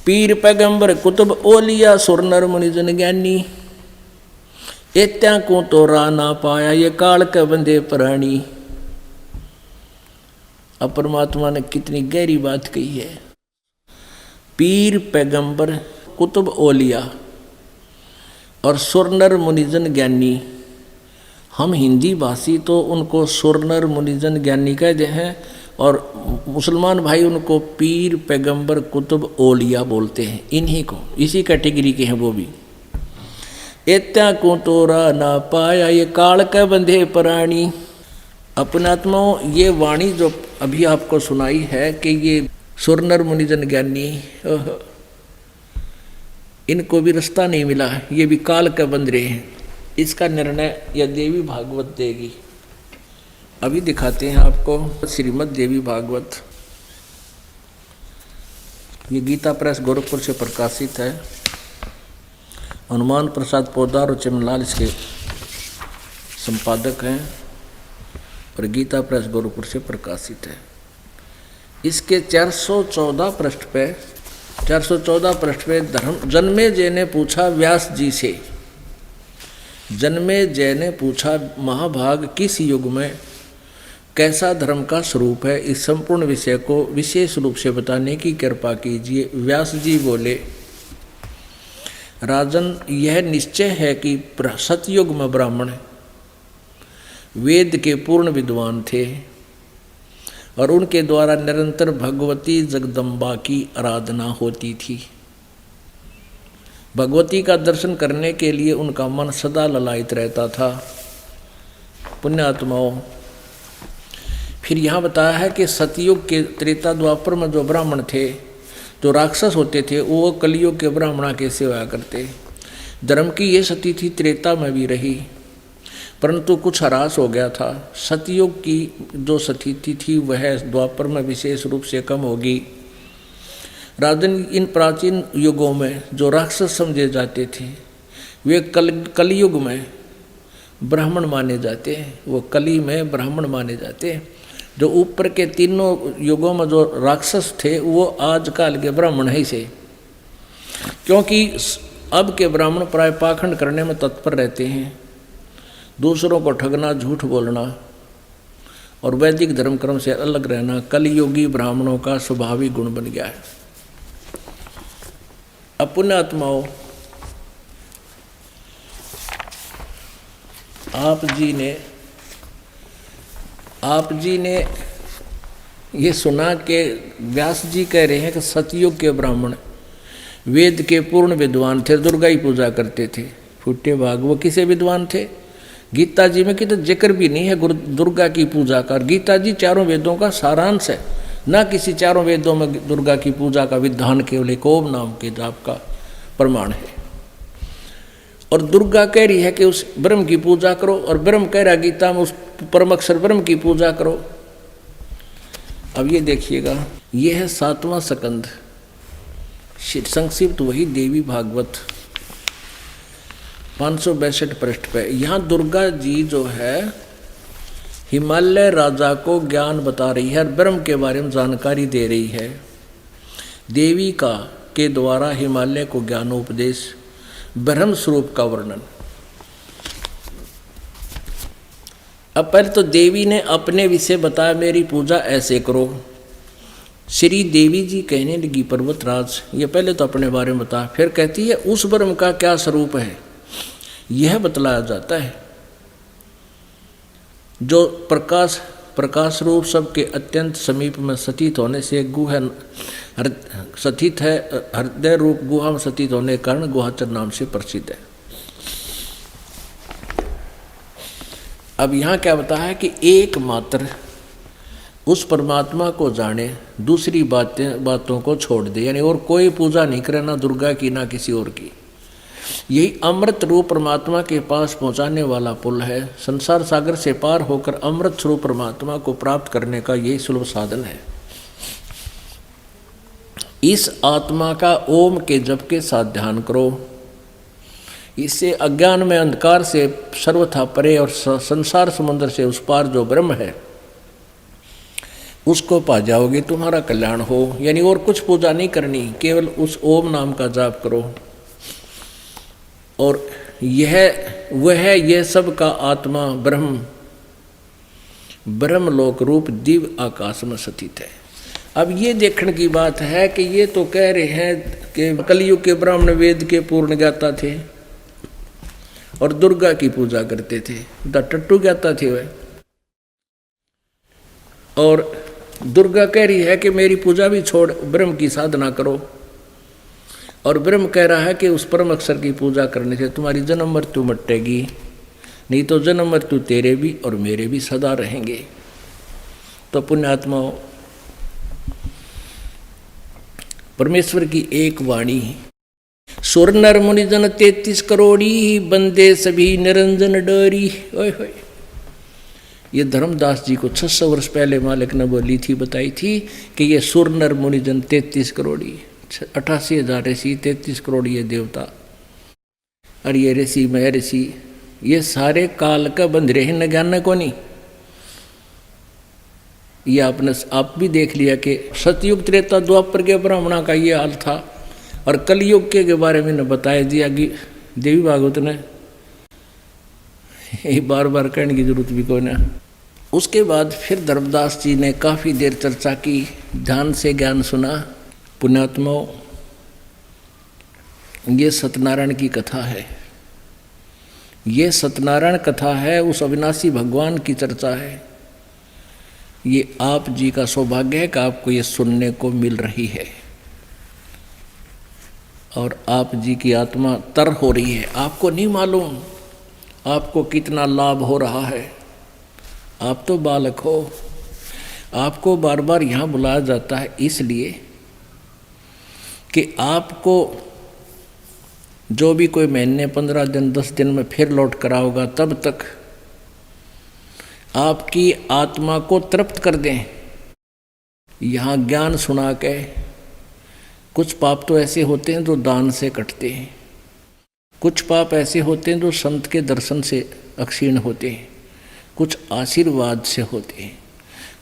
पीर पैगंबर कुतुब ओलिया, सुर नर मुनि जन ज्ञानी। एत्या को तो रा ना पाया, ये काल के बंदे प्राणी। अब परमात्मा ने कितनी गहरी बात कही है। पीर पैगंबर कुतुब ओलिया और सुरनर मुनिजन ज्ञानी। हम हिंदी भाषी तो उनको सुरनर मुनिजन ज्ञानी कहते हैं, और मुसलमान भाई उनको पीर पैगंबर कुतुब ओलिया बोलते हैं। इन्हीं को, इसी कैटेगरी के हैं वो भी। एत्या को तोरा ना पाया, ये काल के बंधे प्राणी। अपने आत्माओं, ये वाणी जो अभी आपको सुनाई है कि ये सुरनर मुनिजन ज्ञानी, इनको भी रास्ता नहीं मिला, ये भी काल के बंध रहे हैं। इसका निर्णय यह देवी भागवत देगी। अभी दिखाते हैं आपको श्रीमद् देवी भागवत। ये गीता प्रेस गोरखपुर से प्रकाशित है। हनुमान प्रसाद पोदार और चिमनलाल इसके संपादक हैं, और गीता प्रेस गोरखपुर से प्रकाशित है। इसके 414 पृष्ठ पे धर्म जन्मे जय ने पूछा व्यास जी से। जन्मे जय ने पूछा, महाभाग किस युग में कैसा धर्म का स्वरूप है, इस संपूर्ण विषय को विशेष रूप से बताने की कृपा कीजिए। व्यास जी बोले, राजन, यह निश्चय है कि सतयुग में ब्राह्मण वेद के पूर्ण विद्वान थे, और उनके द्वारा निरंतर भगवती जगदम्बा की आराधना होती थी। भगवती का दर्शन करने के लिए उनका मन सदा ललायित रहता था। पुण्यात्माओं, फिर यहाँ बताया है कि सतयुग के त्रेता द्वापर में जो ब्राह्मण थे, जो राक्षस होते थे, वो कलयुग के ब्राह्मणा के सेवा करते। धर्म की ये सती थी त्रेता में भी रही। परंतु कुछ ह्रास हो गया था। सतयुग की जो स्थिति थी वह द्वापर में विशेष रूप से कम होगी। राजन, इन प्राचीन युगों में जो राक्षस समझे जाते थे वे कलयुग में ब्राह्मण माने जाते हैं। वो कली में ब्राह्मण माने जाते हैं। जो ऊपर के तीनों युगों में जो राक्षस थे वो आजकल के ब्राह्मण ही से, क्योंकि अब के ब्राह्मण प्राय पाखंड करने में तत्पर रहते हैं, दूसरों को ठगना, झूठ बोलना और वैदिक धर्म कर्म से अलग रहना कलियुगी ब्राह्मणों का स्वाभाविक गुण बन गया है। अब पुण्यात्माओं, आप जी ने ये सुना कि व्यास जी कह रहे हैं कि सतयुग के ब्राह्मण वेद के पूर्ण विद्वान थे, दुर्गा ही पूजा करते थे। फुटे भाग वो किसे विद्वान थे? गीता जी में तो जिक्र भी नहीं है दुर्गा की पूजा का। गीता जी चारों वेदों का सारांश है, ना किसी चारों वेदों में दुर्गा की पूजा का विधान केवल एक ओम नाम के जाप का प्रमाण है। और दुर्गा कह रही है कि उस ब्रह्म की पूजा करो, और ब्रह्म कह रहा गीता में उस परम अक्षर ब्रह्म की पूजा करो। अब ये देखिएगा, ये है 7वां स्कंद, संक्षिप्त वही देवी भागवत 562 पृष्ठ पे। यहाँ दुर्गा जी जो है हिमालय राजा को ज्ञान बता रही है और ब्रह्म के बारे में जानकारी दे रही है। देवी का के द्वारा हिमालय को ज्ञानोपदेश, ब्रह्म स्वरूप का वर्णन। अब पहले तो देवी ने अपने विषय बताया, मेरी पूजा ऐसे करो। श्री देवी जी कहने लगी, पर्वतराज, ये पहले तो अपने बारे में बता, फिर कहती है उस ब्रह्म का क्या स्वरूप है यह बतलाया जाता है, जो प्रकाश रूप सबके अत्यंत समीप में स्थित होने से गुहा स्थित है, हृदय रूप गुहा में स्थित होने के कारण गुहाचर नाम से प्रसिद्ध है। अब यहाँ क्या बताया है कि एकमात्र उस परमात्मा को जाने, दूसरी बातों को छोड़ दे, यानी और कोई पूजा नहीं करे, ना दुर्गा की ना किसी और की। यही अमृत रूप परमात्मा के पास पहुंचाने वाला पुल है। संसार सागर से पार होकर अमृत स्वरूप परमात्मा को प्राप्त करने का यही सुलभ साधन है। इस आत्मा का ओम के जप के साथ ध्यान करो। इससे अज्ञान में अंधकार से सर्वथा परे और संसार समुद्र से उस पार जो ब्रह्म है उसको पा जाओगे, तुम्हारा कल्याण हो। यानी और कुछ पूजा नहीं करनी, केवल उस ओम नाम का जाप करो। और यह सब का आत्मा ब्रह्मलोक रूप दिव्य आकाश में स्थित है। अब ये देखने की बात है कि ये तो कह रहे हैं कि कलयुग के ब्राह्मण वेद के पूर्ण ज्ञाता थे और दुर्गा की पूजा करते थे, टट्टू ज्ञाता थे वह। और दुर्गा कह रही है कि मेरी पूजा भी छोड़, ब्रह्म की साधना करो। और ब्रह्म कह रहा है कि उस परम अक्षर की पूजा करने से तुम्हारी जन्म मृत्यु मिटेगी, नहीं तो जन्म मृत्यु तेरे भी और मेरे भी सदा रहेंगे। तो पुण्यात्माओं, परमेश्वर की एक वाणी, सुर नर मुनि जन 33 करोड़ी, बंदे सभी निरंजन डरी। ओए होए, ये धर्मदास जी को 600 वर्ष पहले मालिक ने बोली थी, बताई थी कि ये सुर नर मुनि जन 33 करोड़ी, 88,000 ऋषि, 33 करोड़ ये देवता, और ये ऋषि मह ऋषि, ये सारे काल का बंध रहे न ज्ञान को नहीं। ये आपने आप भी देख लिया कि सतयुग त्रेता द्वापर के ब्राह्मणा का ये हाल था, और कलयुग के बारे में न बताया दिया कि देवी भागवत ने, ये बार बार कहने की जरूरत भी कोई ना। उसके बाद फिर धर्मदास जी ने काफ़ी देर चर्चा की, ध्यान से ज्ञान सुना। पुण्यात्माओं, ये सत्यनारायण की कथा है, ये सत्यनारायण कथा है, उस अविनाशी भगवान की चर्चा है। ये आप जी का सौभाग्य है कि आपको ये सुनने को मिल रही है और आप जी की आत्मा तर हो रही है। आपको नहीं मालूम आपको कितना लाभ हो रहा है। आप तो बालक हो, आपको बार बार यहाँ बुलाया जाता है इसलिए कि आपको जो भी कोई महीने 15 दिन 10 दिन में फिर लौट कर आओगा, तब तक आपकी आत्मा को तृप्त कर दें। यहाँ ज्ञान सुना के कुछ पाप तो ऐसे होते हैं जो दान से कटते हैं, कुछ पाप ऐसे होते हैं जो संत के दर्शन से अक्षीण होते हैं, कुछ आशीर्वाद से होते हैं,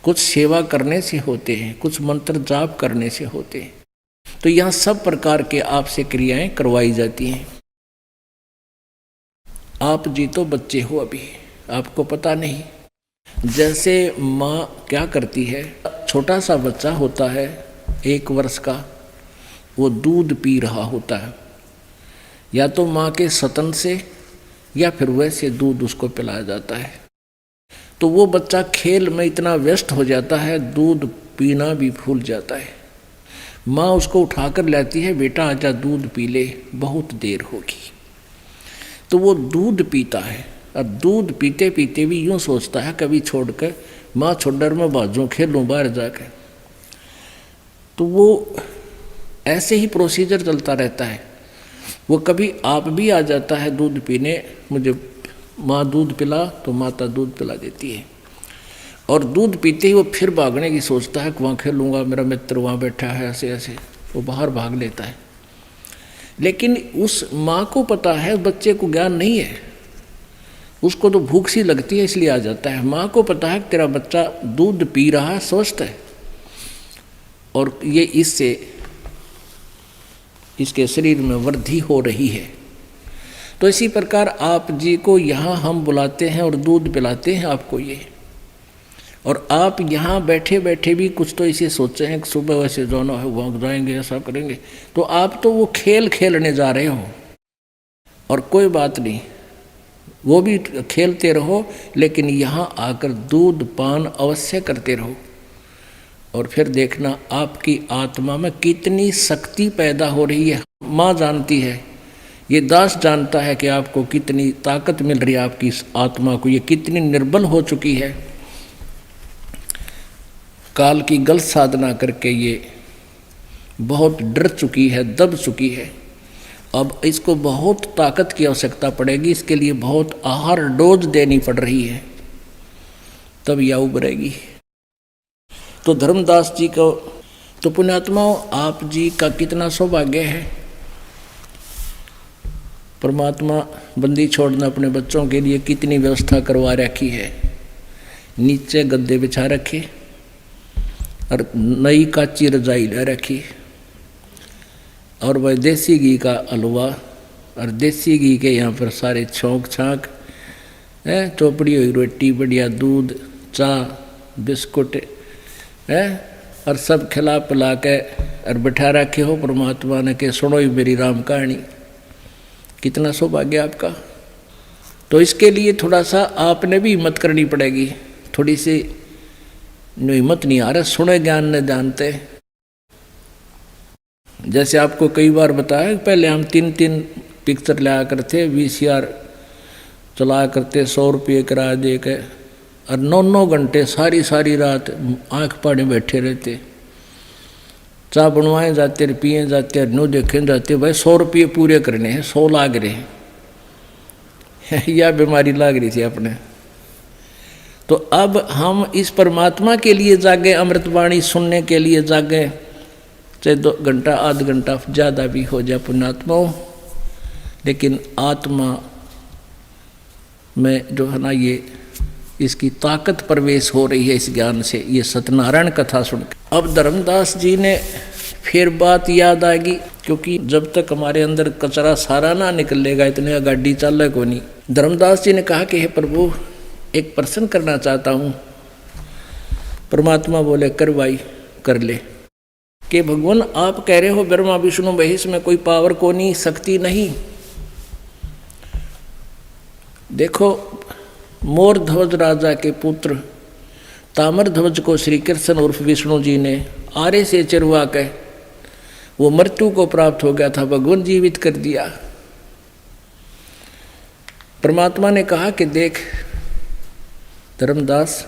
कुछ सेवा करने से होते हैं, कुछ मंत्र जाप करने से होते हैं। तो यहाँ सब प्रकार के आपसे क्रियाएं करवाई जाती हैं। आप जी तो बच्चे हो, अभी आपको पता नहीं। जैसे माँ क्या करती है, छोटा सा बच्चा होता है 1 वर्ष का, वो दूध पी रहा होता है, या तो माँ के स्तन से या फिर वैसे दूध उसको पिलाया जाता है। तो वो बच्चा खेल में इतना व्यस्त हो जाता है, दूध पीना भी भूल जाता है। माँ उसको उठाकर लाती है, बेटा आजा दूध पी ले, बहुत देर होगी। तो वो दूध पीता है, और दूध पीते पीते भी यूँ सोचता है कभी छोड़कर माँ छोड़कर मैं बाजू खेलूँ बाहर जाकर। तो वो ऐसे ही प्रोसीजर चलता रहता है। वो कभी आप भी आ जाता है दूध पीने, मुझे माँ दूध पिला, तो माता दूध पिला देती है, और दूध पीते ही वो फिर भागने की सोचता है कि वहाँ खेलूँगा, मेरा मित्र वहाँ बैठा है, ऐसे ऐसे वो बाहर भाग लेता है। लेकिन उस माँ को पता है बच्चे को ज्ञान नहीं है, उसको तो भूख सी लगती है इसलिए आ जाता है। माँ को पता है कि तेरा बच्चा दूध पी रहा है, स्वस्थ है, और ये इससे इसके शरीर में वृद्धि हो रही है। तो इसी प्रकार आप जी को यहाँ हम बुलाते हैं और दूध पिलाते हैं आपको ये, और आप यहाँ बैठे बैठे भी कुछ तो इसे सोचे हैं कि सुबह वैसे जाना है, वहाँ जाएंगे, ऐसा करेंगे। तो आप तो वो खेल खेलने जा रहे हो, और कोई बात नहीं, वो भी खेलते रहो, लेकिन यहाँ आकर दूध पान अवश्य करते रहो। और फिर देखना आपकी आत्मा में कितनी शक्ति पैदा हो रही है। माँ जानती है, ये दास जानता है कि आपको कितनी ताकत मिल रही है, आपकी आत्मा को ये कितनी निर्बल हो चुकी है। काल की गलत साधना करके ये बहुत डर चुकी है, दब चुकी है। अब इसको बहुत ताकत की आवश्यकता पड़ेगी, इसके लिए बहुत आहार डोज देनी पड़ रही है, तब यह उभरेगी। तो धर्मदास जी को, तो पुण्यात्माओं आप जी का कितना सौभाग्य है। परमात्मा बंदी छोड़ना अपने बच्चों के लिए कितनी व्यवस्था करवा रखी है। नीचे गद्दे बिछा रखे और नई काची रजाई ले रखी, और वह देसी घी का हलवा और देसी घी के यहाँ पर सारे छौंक छाँक है, चौपड़ी हुई रोटी, बढ़िया दूध, चाय, बिस्कुट है, और सब खिला पिला के और बिठा रखे हो परमात्मा ने के सुनो ही मेरी राम कहानी। कितना सौभाग्य आपका। तो इसके लिए थोड़ा सा आपने भी हिम्मत करनी पड़ेगी, थोड़ी सी हिम्मत नहीं आ रहा, सुने ज्ञान न जानते। जैसे आपको कई बार बताया, पहले हम 3 पिक्चर लाया करते, VCR चलाया करते, 100 रुपये किराया दे के, और 9 घंटे सारी रात आँख पाड़े बैठे रहते, चाय बनवाए जाते, पिए जाते, नो देखे जाते। भाई 100 रुपये पूरे करने हैं, 100 लाग रहे हैं यह बीमारी लाग रही थी अपने। तो अब हम इस परमात्मा के लिए जागे, अमृतवाणी सुनने के लिए जागे, चाहे 2 घंटा आध घंटा ज़्यादा भी हो जाए पुण्यात्माओं, लेकिन आत्मा में जो है ना ये इसकी ताकत प्रवेश हो रही है इस ज्ञान से, ये सत्यनारायण कथा सुनकर। अब धर्मदास जी ने फिर बात याद आएगी, क्योंकि जब तक हमारे अंदर कचरा सारा ना निकलेगा इतने गाड़ी चल को नहीं। धर्मदास जी ने कहा कि हे प्रभु, एक प्रश्न करना चाहता हूँ। परमात्मा बोले कर भाई कर ले। कि भगवान आप कह रहे हो ब्रह्मा विष्णु महेश में कोई पावर को नहीं, शक्ति नहीं। देखो मोर ध्वज राजा के पुत्र ताम्र ध्वज को श्री कृष्ण उर्फ विष्णु जी ने आरे से चिरवा के वो मृत्यु को प्राप्त हो गया था, भगवान जीवित कर दिया। परमात्मा ने कहा कि देख धर्मदास,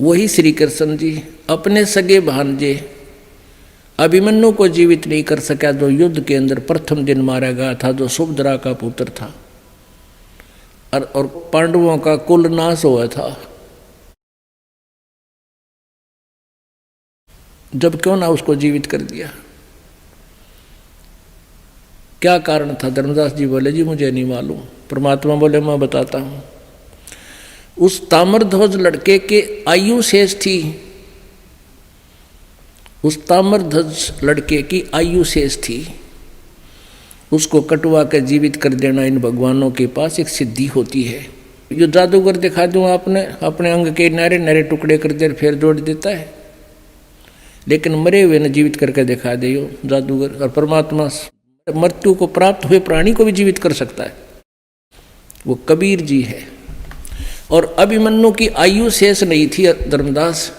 वही श्री कृष्ण जी अपने सगे भांजे अभिमन्यु को जीवित नहीं कर सका, जो युद्ध के अंदर प्रथम दिन मारा गया था, जो सुभद्रा का पुत्र था। और पांडवों का कुल नाश हुआ था। जब क्यों ना उसको जीवित कर दिया? क्या कारण था? धर्मदास जी बोले जी मुझे नहीं मालूम। परमात्मा बोले मैं बताता हूं। उस ताम्रध्वज लड़के के आयु शेष थी, उस ताम्रध्वज लड़के की आयु शेष थी। उसको कटवा कर जीवित कर देना इन भगवानों के पास एक सिद्धि होती है। जो जादूगर दिखा दूं आपने, अपने अंग के नारे नारे टुकड़े कर दे फिर जोड़ देता है, लेकिन मरे हुए ने जीवित करके दिखा दे जादूगर। और परमात्मा मृत्यु को प्राप्त हुए प्राणी को भी जीवित कर सकता है, वो कबीर जी है। और अभिमन्यु की आयु शेष नहीं थी धर्मदास,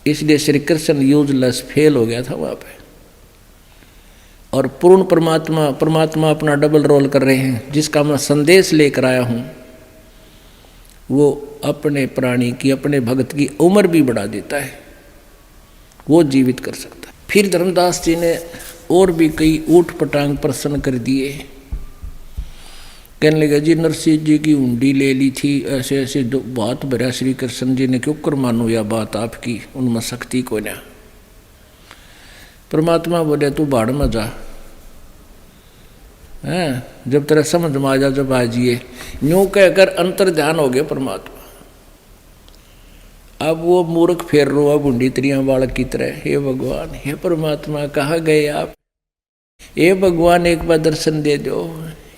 इसलिए श्री कृष्ण यूजलेस फेल हो गया था वहां पे। और पूर्ण परमात्मा अपना डबल रोल कर रहे हैं। जिसका मैं संदेश लेकर आया हूं वो अपने प्राणी की, अपने भक्त की उम्र भी बढ़ा देता है, वो जीवित कर सकता है। फिर धर्मदास जी ने और भी कई ऊट पटांग प्रश्न कर दिए। कहने लगे जी नरसिंह जी की हुंडी ले ली थी, ऐसे ऐसे बात भरा श्री कृष्ण जी ने, क्यों कर मानो यह बात आपकी, उनमें शक्ति को ना। परमात्मा बोले तू भाड़ में जा, है जब तेरा समझ में आ जा, जब आ जिए। यूं कहकर अंतर ध्यान हो गए परमात्मा। अब वो मूर्ख फेर रो अब हुंडी त्रियां बालक की तरह, हे भगवान, हे परमात्मा कहाँ गए आप, हे भगवान एक बार दर्शन दे दो,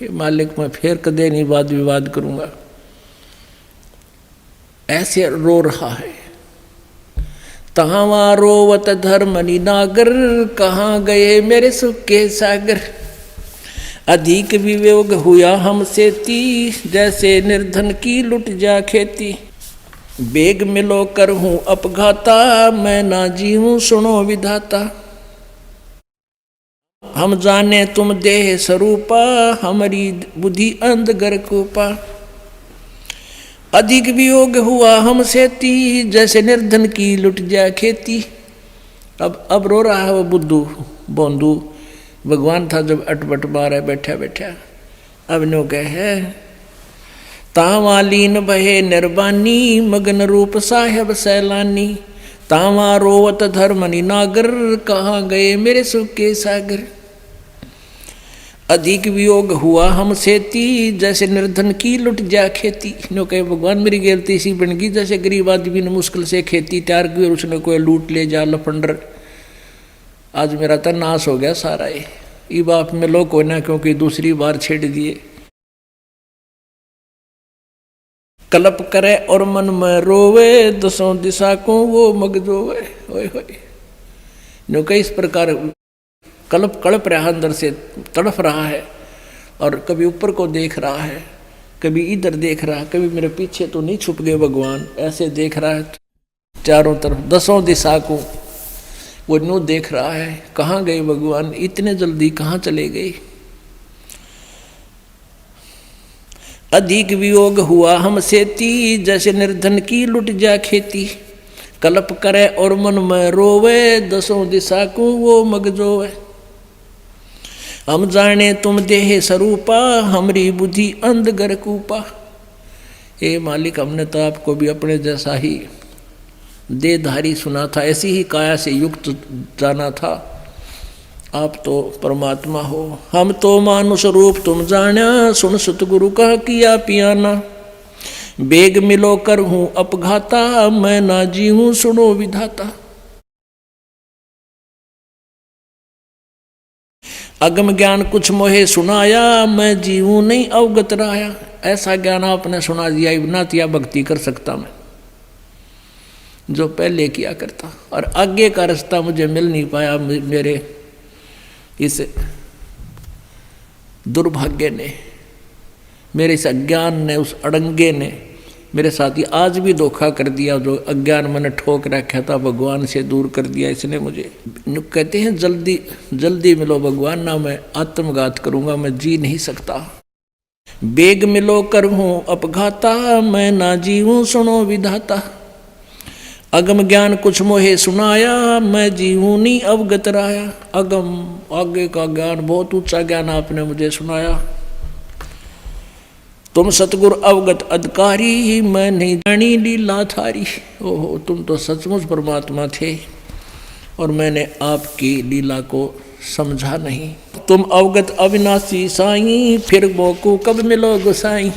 हे मालिक मैं फिर कदे नहीं वाद विवाद करूंगा। ऐसे रो रहा है। तहां रोवत धर्मनि नागर, कहाँ गए मेरे सुख के सागर। अधिक वियोग हुआ हमसे ती, जैसे निर्धन की लुट जा खेती। बेग मिलो कर हूं अपघाता, मैं ना जीऊं सुनो विधाता। हम जाने तुम देह स्वरूपा, हमारी बुद्धि अंध गर कोपा। अधिक वियोग हुआ हमसे ती, जैसे निर्धन की लुट जा खेती। अब रो रहा है वो बुद्धू बोंदू। भगवान था जब अटपट मारे बैठा बैठा। अब नो कहे तावा लीन बहे निर्वाणी, मगन रूप साहेब सैलानी। तावा रोवत धर्मनि नागर, कहाँ गए मेरे सुख के सागर। अधिक वियोग हुआ हमसे ती, जैसे निर्धन की लुट जा खेती। नो कहे भगवान मेरी गलती सी बन गई, जैसे गरीब आदमी ने मुश्किल से खेती तैयार की और उसने कोई लूट ले जा लफंडर। आज मेरा तो नाश हो गया सारा। ये बाप में लो को ना, क्योंकि दूसरी बार छेड़ दिए। कलप करे और मन में रोवे, दसों दिशा को वो मगजोवे। होय होय नो कई इस प्रकार कलप रहा, अंदर से तड़फ रहा है। और कभी ऊपर को देख रहा है, कभी इधर देख रहा है, कभी मेरे पीछे तो नहीं छुप गए भगवान, ऐसे देख रहा है चारों तरफ, दसों दिशा को वो न्यू देख रहा है। कहाँ गए भगवान, इतने जल्दी कहाँ चले गए। अधिक वियोग हुआ हमसे ती, जैसे निर्धन की लुट जा खेती। कलप करे और मन में रोवे, दसों दिशा को वो मगजोवे। हम जाने तुम देह स्वरूपा, हमारी बुद्धि अंध गर कूपा। हे मालिक हमने तो आपको भी अपने जैसा ही देहधारी सुना था, ऐसी ही काया से युक्त जाना था। आप तो परमात्मा हो, हम तो मानुष रूप तुम जाना। सुन सुत गुरु का किया पियाना। बेग मिलो कर हूं अपघाता, मैं ना जीऊं सुनो विधाता। अगम ज्ञान कुछ मोहे सुनाया, मैं जीऊं नहीं अवगत राया। ऐसा ज्ञान आपने सुना दिया, ना तिया भक्ति कर सकता मैं जो पहले किया करता। और आगे का रास्ता मुझे मिल नहीं पाया, मेरे इस दुर्भाग्य ने, मेरे इस अज्ञान ने, उस अड़ंगे ने मेरे साथ ही आज भी धोखा कर दिया। जो अज्ञान मैंने ठोक रखा था, भगवान से दूर कर दिया इसने मुझे। कहते हैं जल्दी जल्दी मिलो भगवान, ना मैं आत्मघात करूंगा, मैं जी नहीं सकता। बेग मिलो कर हूं अपघाता, मैं ना जीऊं सुनो विधाता। अगम ज्ञान कुछ मोहे सुनाया, मैं जीऊं नहीं अवगत राया। अगम आगे का ज्ञान, बहुत ऊंचा ज्ञान आपने मुझे सुनाया। तुम सतगुरु अवगत अधिकारी, मैं नहीं जानी लीला थारी। ओहो, तुम तो सचमुच परमात्मा थे और मैंने आपकी लीला को समझा नहीं। तुम अवगत अविनाशी साईं, फिर मोको कब मिलो गोसाई।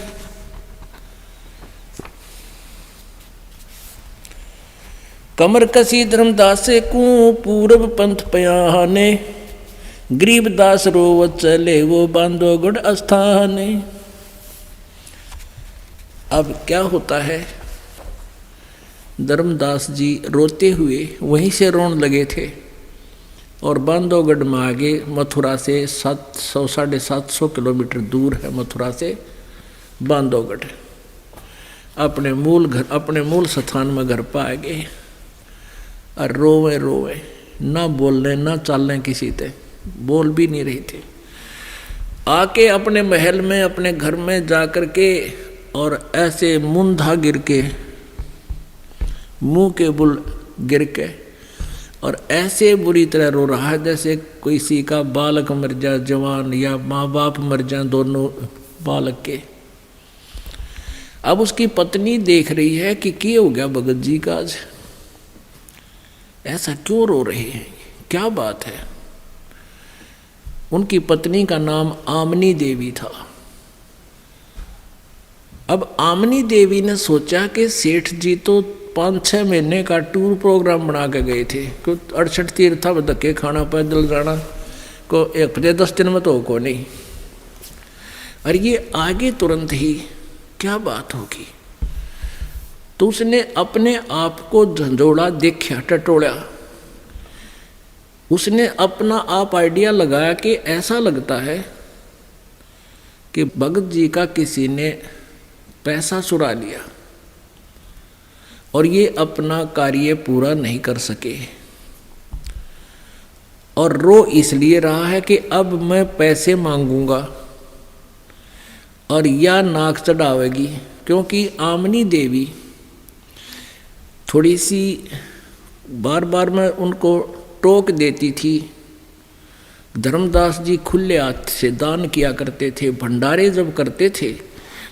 कमर कसी धर्मदास को पूरब पंथ पयाने, गरीबदास रोवत चले वो बांधोगढ़ अस्थाने। अब क्या होता है, धर्मदास जी रोते हुए वहीं से रोने लगे थे और बांधोगढ़ में आगे मथुरा से 700-750 किलोमीटर दूर है मथुरा से बांधोगढ़। अपने मूल स्थान में घर पर आ गए और रोवे ना बोलने ना चलने, किसी से बोल भी नहीं रही थे। आके अपने महल में अपने घर में जाकर के और ऐसे मुंधा गिर के, मुंह के बुल गिर के और ऐसे बुरी तरह रो रहा है जैसे किसी का बालक मर जाए, जवान या माँ बाप मर जाए दोनों बालक के। अब उसकी पत्नी देख रही है कि क्या हो गया भगत जी का, आज ऐसा क्यों रो रहे हैं, क्या बात है। उनकी पत्नी का नाम आमनी देवी था। अब आमनी देवी ने सोचा कि सेठ जी तो 5-6 महीने का टूर प्रोग्राम बना के गए थे, क्यों 68 तीर्था में धक्के खाना, पैदल जाना को 1 हफ्ते 10 दिन में तो को नहीं, और ये आगे तुरंत ही क्या बात होगी। तो उसने अपने आप को झंझोड़ा, देखा, टटोला। उसने अपना आप आइडिया लगाया कि ऐसा लगता है कि भगत जी का किसी ने पैसा चुरा लिया और ये अपना कार्य पूरा नहीं कर सके, और रो इसलिए रहा है कि अब मैं पैसे मांगूंगा और या नाक चढ़ावेगी, क्योंकि आमनी देवी थोड़ी सी बार बार मैं उनको टोक देती थी। धर्मदास जी खुले हाथ से दान किया करते थे, भंडारे जब करते थे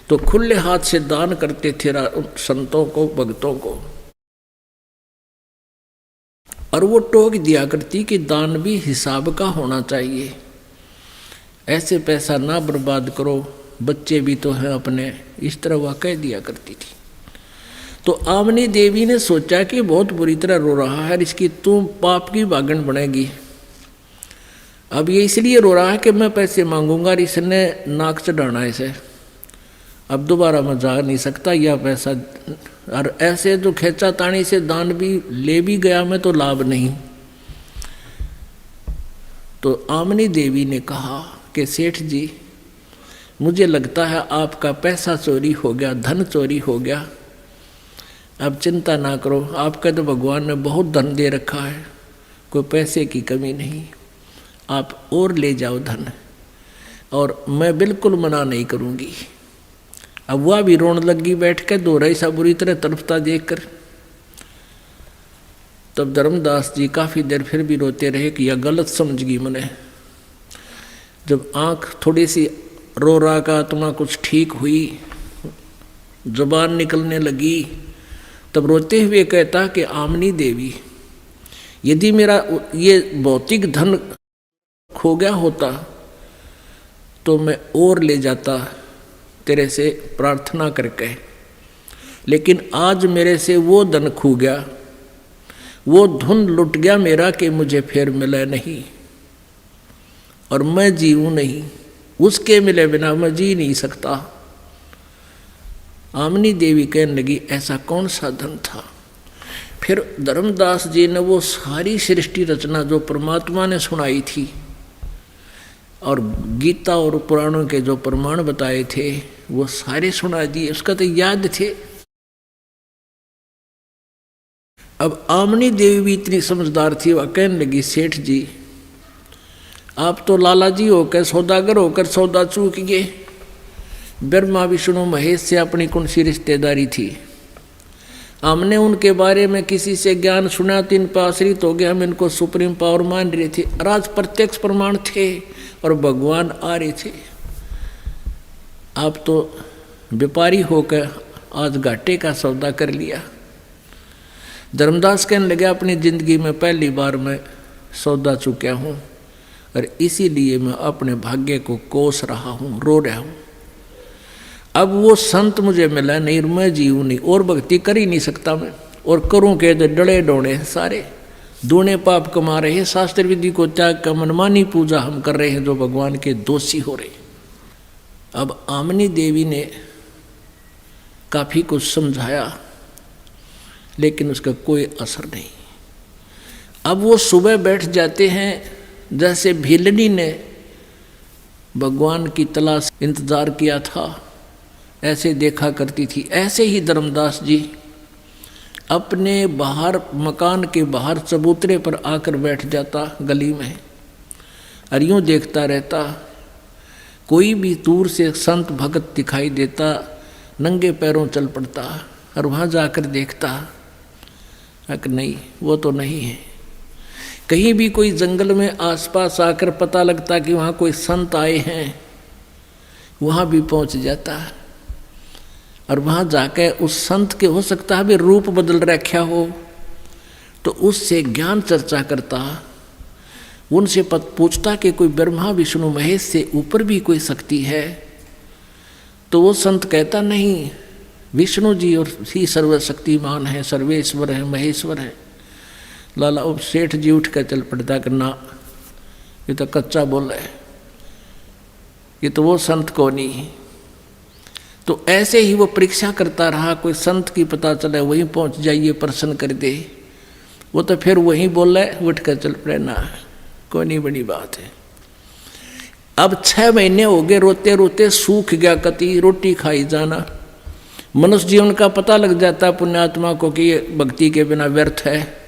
तो खुले हाथ से दान करते थे संतों को, भक्तों को, और वो टोक दिया करती कि दान भी हिसाब का होना चाहिए, ऐसे पैसा ना बर्बाद करो, बच्चे भी तो हैं अपने, इस तरह वह कह दिया करती थी। तो आमनी देवी ने सोचा कि बहुत बुरी तरह रो रहा है, इसकी तुम पाप की बागन बनेगी। अब ये इसलिए रो रहा है कि मैं पैसे मांगूंगा और इसने नाक चढ़ाना इसे, अब दोबारा मैं जा नहीं सकता यह पैसा, और ऐसे जो खेचा तानी से दान भी ले भी गया मैं तो लाभ नहीं। तो आमनी देवी ने कहा कि सेठ जी, मुझे लगता है आपका पैसा चोरी हो गया, धन चोरी हो गया, अब चिंता ना करो, आपका तो भगवान ने बहुत धन दे रखा है, कोई पैसे की कमी नहीं, आप और ले जाओ धन, और मैं बिल्कुल मना नहीं करूँगी। अब वह भी रोने लगी बैठ कर, दो रही सा बुरी तरह तड़पता देख कर। तब धर्मदास जी काफ़ी देर फिर भी रोते रहे कि यह गलत समझ गई मैंने। जब आँख थोड़ी सी रो रहा का आत्मा कुछ ठीक हुई, जुबान निकलने लगी, तब रोते हुए कहता कि आमनी देवी, यदि मेरा ये भौतिक धन खो गया होता तो मैं और ले जाता तेरे से प्रार्थना करके, लेकिन आज मेरे से वो धन खो गया, वो धन लुट गया मेरा कि मुझे फिर मिले नहीं, और मैं जीऊँ नहीं, उसके मिले बिना मैं जी नहीं सकता। आमनी देवी कहने लगी, ऐसा कौन सा धन था। फिर धर्मदास जी ने वो सारी सृष्टि रचना जो परमात्मा ने सुनाई थी और गीता और पुराणों के जो प्रमाण बताए थे वो सारे सुना दिए, उसका तो याद थे। अब आमनी देवी भी इतनी समझदार थी, वह कहने लगी, सेठ जी आप तो लाला जी होकर, सौदागर होकर सौदा चूक गए। ब्रह्मा विष्णु महेश से अपनी कौन सी रिश्तेदारी थी, हमने उनके बारे में किसी से ज्ञान सुना तो इन पर आश्रित हो गए, हम इनको सुप्रीम पावर मान रहे थे, राज प्रत्यक्ष प्रमाण थे और भगवान आ रहे थे। आप तो व्यापारी होकर आज घाटे का सौदा कर लिया। धर्मदास कहने लगे अपनी जिंदगी में पहली बार मैं सौदा चुका हूँ और इसीलिए मैं अपने भाग्य को कोस रहा हूँ, रो रहा हूँ। अब वो संत मुझे मिला नहीं, मैं जीव नहीं और भक्ति कर ही नहीं सकता मैं, और करूँ के तो डड़े डोड़े सारे दूने पाप कमा रहे हैं। शास्त्र विधि को त्याग कर मनमानी पूजा हम कर रहे हैं जो भगवान के दोषी हो रहे। अब आमनी देवी ने काफ़ी कुछ समझाया लेकिन उसका कोई असर नहीं। अब वो सुबह बैठ जाते हैं जैसे भीलनी ने भगवान की तलाश इंतजार किया था ऐसे देखा करती थी। ऐसे ही धर्मदास जी अपने बाहर मकान के बाहर चबूतरे पर आकर बैठ जाता गली में और यूँ देखता रहता। कोई भी दूर से संत भगत दिखाई देता नंगे पैरों चल पड़ता और वहाँ जाकर देखता कि नहीं वो तो नहीं है। कहीं भी कोई जंगल में आसपास आकर पता लगता कि वहाँ कोई संत आए हैं, वहाँ भी पहुँच जाता और वहाँ जाकर उस संत के हो सकता है भी रूप बदल रखा हो तो उससे ज्ञान चर्चा करता, उनसे पूछता कि कोई ब्रह्मा विष्णु महेश से ऊपर भी कोई शक्ति है। तो वो संत कहता नहीं, विष्णु जी और ही सर्वशक्तिमान है, सर्वेश्वर है, महेश्वर है। लाला अब सेठ जी उठ कर चल पड़ता करना, ये तो कच्चा बोला है, ये तो वो संत को नहीं। तो ऐसे ही वो परीक्षा करता रहा, कोई संत की पता चले वहीं पहुंच जाइए प्रश्न कर दे, वो तो फिर वहीं बोल रहे उठ कर चल पड़े ना, कोई नहीं बड़ी बात है। अब 6 महीने हो गए, रोते रोते सूख गया कति, रोटी खाई जाना। मनुष्य जीवन का पता लग जाता पुण्यात्मा को कि ये भक्ति के बिना व्यर्थ है।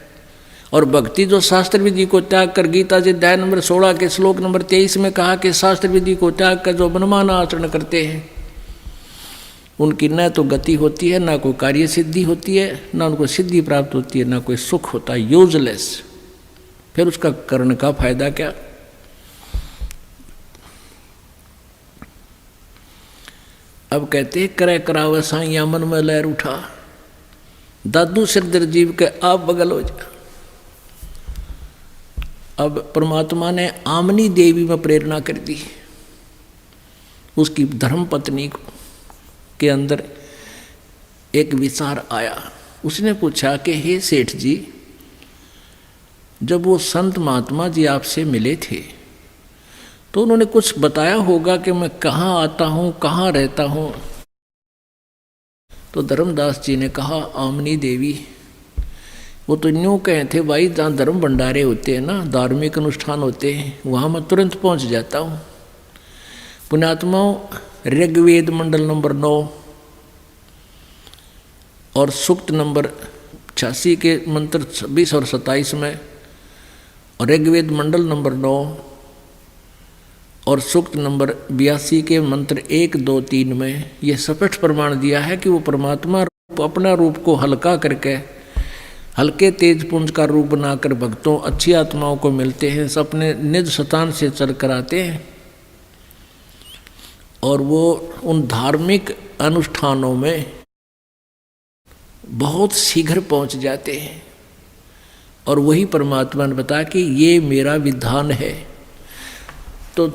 और भक्ति जो शास्त्र विधि को त्याग कर, गीता जी अध्याय नंबर 16 के श्लोक नंबर 23 में कहा कि शास्त्र विधि को त्याग कर जो मनमाना आचरण करते हैं उनकी न तो गति होती है, ना कोई कार्य सिद्धि होती है, ना उनको सिद्धि प्राप्त होती है, ना कोई सुख होता है, यूजलेस। फिर उसका करने का फायदा क्या। अब कहते करे करावे साइया मन में लहर उठा, दादू सिरदर जीव के आप बगल हो जा। अब परमात्मा ने आमनी देवी में प्रेरणा कर दी, उसकी धर्म पत्नी के अंदर एक विचार आया। उसने पूछा कि हे सेठ जी, जब वो संत महात्मा जी आपसे मिले थे तो उन्होंने कुछ बताया होगा कि मैं कहाँ आता हूँ, कहाँ रहता हूँ। तो धर्मदास जी ने कहा, आमनी देवी, वो तो यूँ कहे थे भाई, जहाँ धर्म भंडारे होते हैं ना, धार्मिक अनुष्ठान होते हैं, वहाँ मैं तुरंत पहुँच जाता हूँ। पुण्यात्माओं, ऋग्वेद मंडल नंबर 9 और सूक्त नंबर 86 के मंत्र 26 और 27 में, और ऋग्वेद मंडल नंबर 9 और सूक्त नंबर 82 के मंत्र 1, 2, 3 में यह स्पष्ट प्रमाण दिया है कि वो परमात्मा अपना रूप को हल्का करके, हल्के तेज पुंज का रूप बनाकर भक्तों, अच्छी आत्माओं को मिलते हैं, अपने निज स्थान से चल कर आते हैं और वो उन धार्मिक अनुष्ठानों में बहुत शीघ्र पहुंच जाते हैं। और वही परमात्मा ने बताया कि ये मेरा विधान है। तो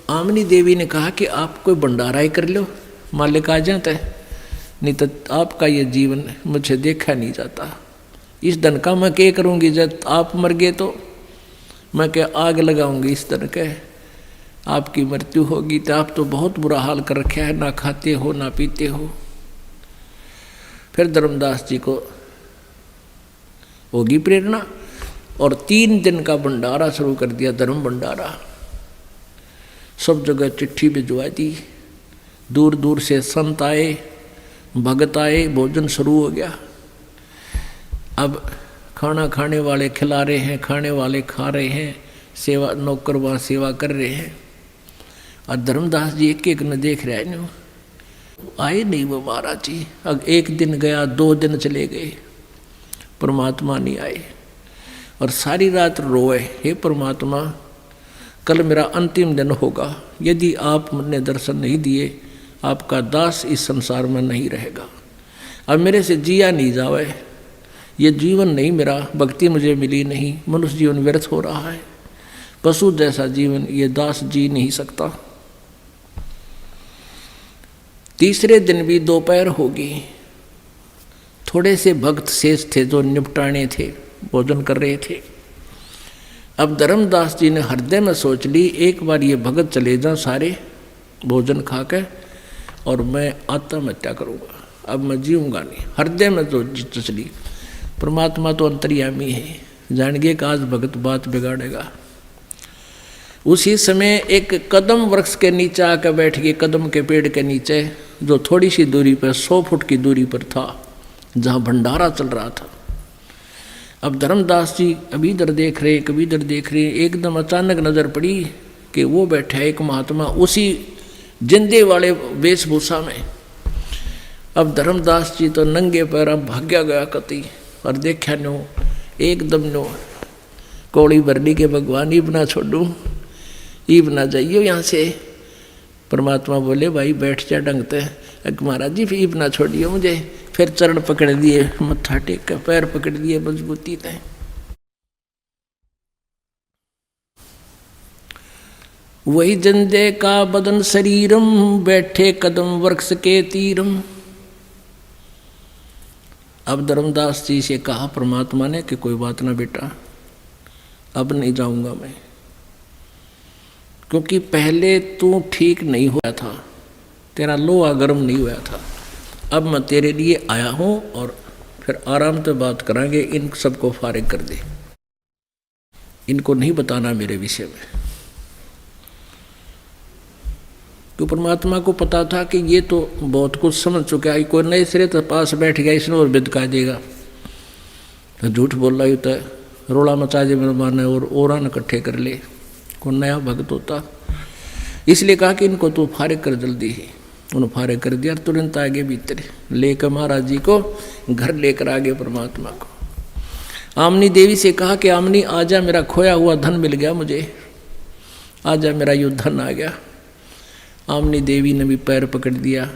आमनी देवी ने कहा कि आप कोई भंडारा ही कर लो, मालिक आ जाता है, नहीं तो आपका ये जीवन मुझे देखा नहीं जाता। इस धन का मैं क्या करूँगी, जब आप मर गए तो मैं क्या आग लगाऊंगी इस धन के, आपकी मृत्यु होगी तो आप तो बहुत बुरा हाल कर रखा है, ना खाते हो ना पीते हो। फिर धर्मदास जी को होगी प्रेरणा और 3 दिन का भंडारा शुरू कर दिया, धर्म भंडारा। सब जगह चिट्ठी भिजवा दी, दूर दूर से संत आए, भगत आए, भोजन शुरू हो गया। अब खाना खाने वाले खिला रहे हैं, खाने वाले खा रहे हैं, सेवा नौकर वहाँ सेवा कर रहे हैं। और धर्मदास जी एक एक न देख रहे हैं, आए नहीं वो महाराज जी। अब 1 दिन गया, 2 दिन चले गए, परमात्मा नहीं आए। और सारी रात रोए, हे परमात्मा, कल मेरा अंतिम दिन होगा, यदि आप मुझे दर्शन नहीं दिए आपका दास इस संसार में नहीं रहेगा। अब मेरे से जिया नहीं जावे, ये जीवन नहीं मेरा, भक्ति मुझे मिली नहीं, मनुष्य जीवन व्यर्थ हो रहा है, पशु जैसा जीवन ये दास जी नहीं सकता। तीसरे दिन भी दोपहर होगी, थोड़े से भक्त शेष थे जो निपटाने थे, भोजन कर रहे थे। अब धर्मदास जी ने हृदय में सोच ली, एक बार ये भगत चले जाएं सारे भोजन खा के और मैं आत्महत्या करूँगा, अब मैं जीऊँगा नहीं। हृदय में तो चली, परमात्मा तो अंतर्यामी है, जान गए कि आज भगत बात बिगाड़ेगा। उसी समय एक कदम वृक्ष के नीचे आकर बैठ गए, कदम के पेड़ के नीचे, जो थोड़ी सी दूरी पर 100 फुट की दूरी पर था, जहाँ भंडारा चल रहा था। अब धर्मदास जी कभी इधर देख रहे कभी इधर देख रहे, एकदम अचानक नजर पड़ी कि वो बैठा है एक महात्मा उसी जिंदे वाले वेशभूषा में। अब धर्मदास जी तो नंगे पैर अब भाग्या गया कति, और देखा नो एकदम नो कौड़ी बरनी के भगवान ईब ना छोड़ू, ईब ना जाइयो यहाँ से। परमात्मा बोले भाई बैठ जा ढंगते, महाराज जी ईब ना छोड़ियो मुझे। फिर चरण पकड़ दिए, मत्था टेक कर पैर पकड़ दिए मजबूती से। वही जंदे का बदन शरीरम, बैठे कदम वृक्ष के तीरम। अब धर्मदास जी से कहा परमात्मा ने कि कोई बात ना बेटा, अब नहीं जाऊंगा मैं, क्योंकि पहले तू ठीक नहीं हुआ था, तेरा लोहा गर्म नहीं हुआ था। अब मैं तेरे लिए आया हूं और फिर आराम से बात करांगे, इन सबको फारिग कर दे, इनको नहीं बताना मेरे विषय में। तो परमात्मा को पता था कि ये तो बहुत कुछ समझ चुका है, कोई नए सिरे तो पास बैठ गया, इसने और बिदका देगा, तो झूठ बोल रहा होता है, रोड़ा मचा दे मेरे माने और न इकट्ठे कर ले, कोई नया भक्त होता। इसलिए कहा कि इनको तो फारिग कर जल्दी ही। उन्होंने फारिग कर दिया, तुरंत आगे भीतर लेकर महाराज जी को घर लेकर आगे परमात्मा को। आमनी देवी से कहा कि आमनी आजा, मेरा खोया हुआ धन मिल गया मुझे, आजा मेरा यो धन आ गया। आमनी देवी ने भी पैर पकड़ दिया,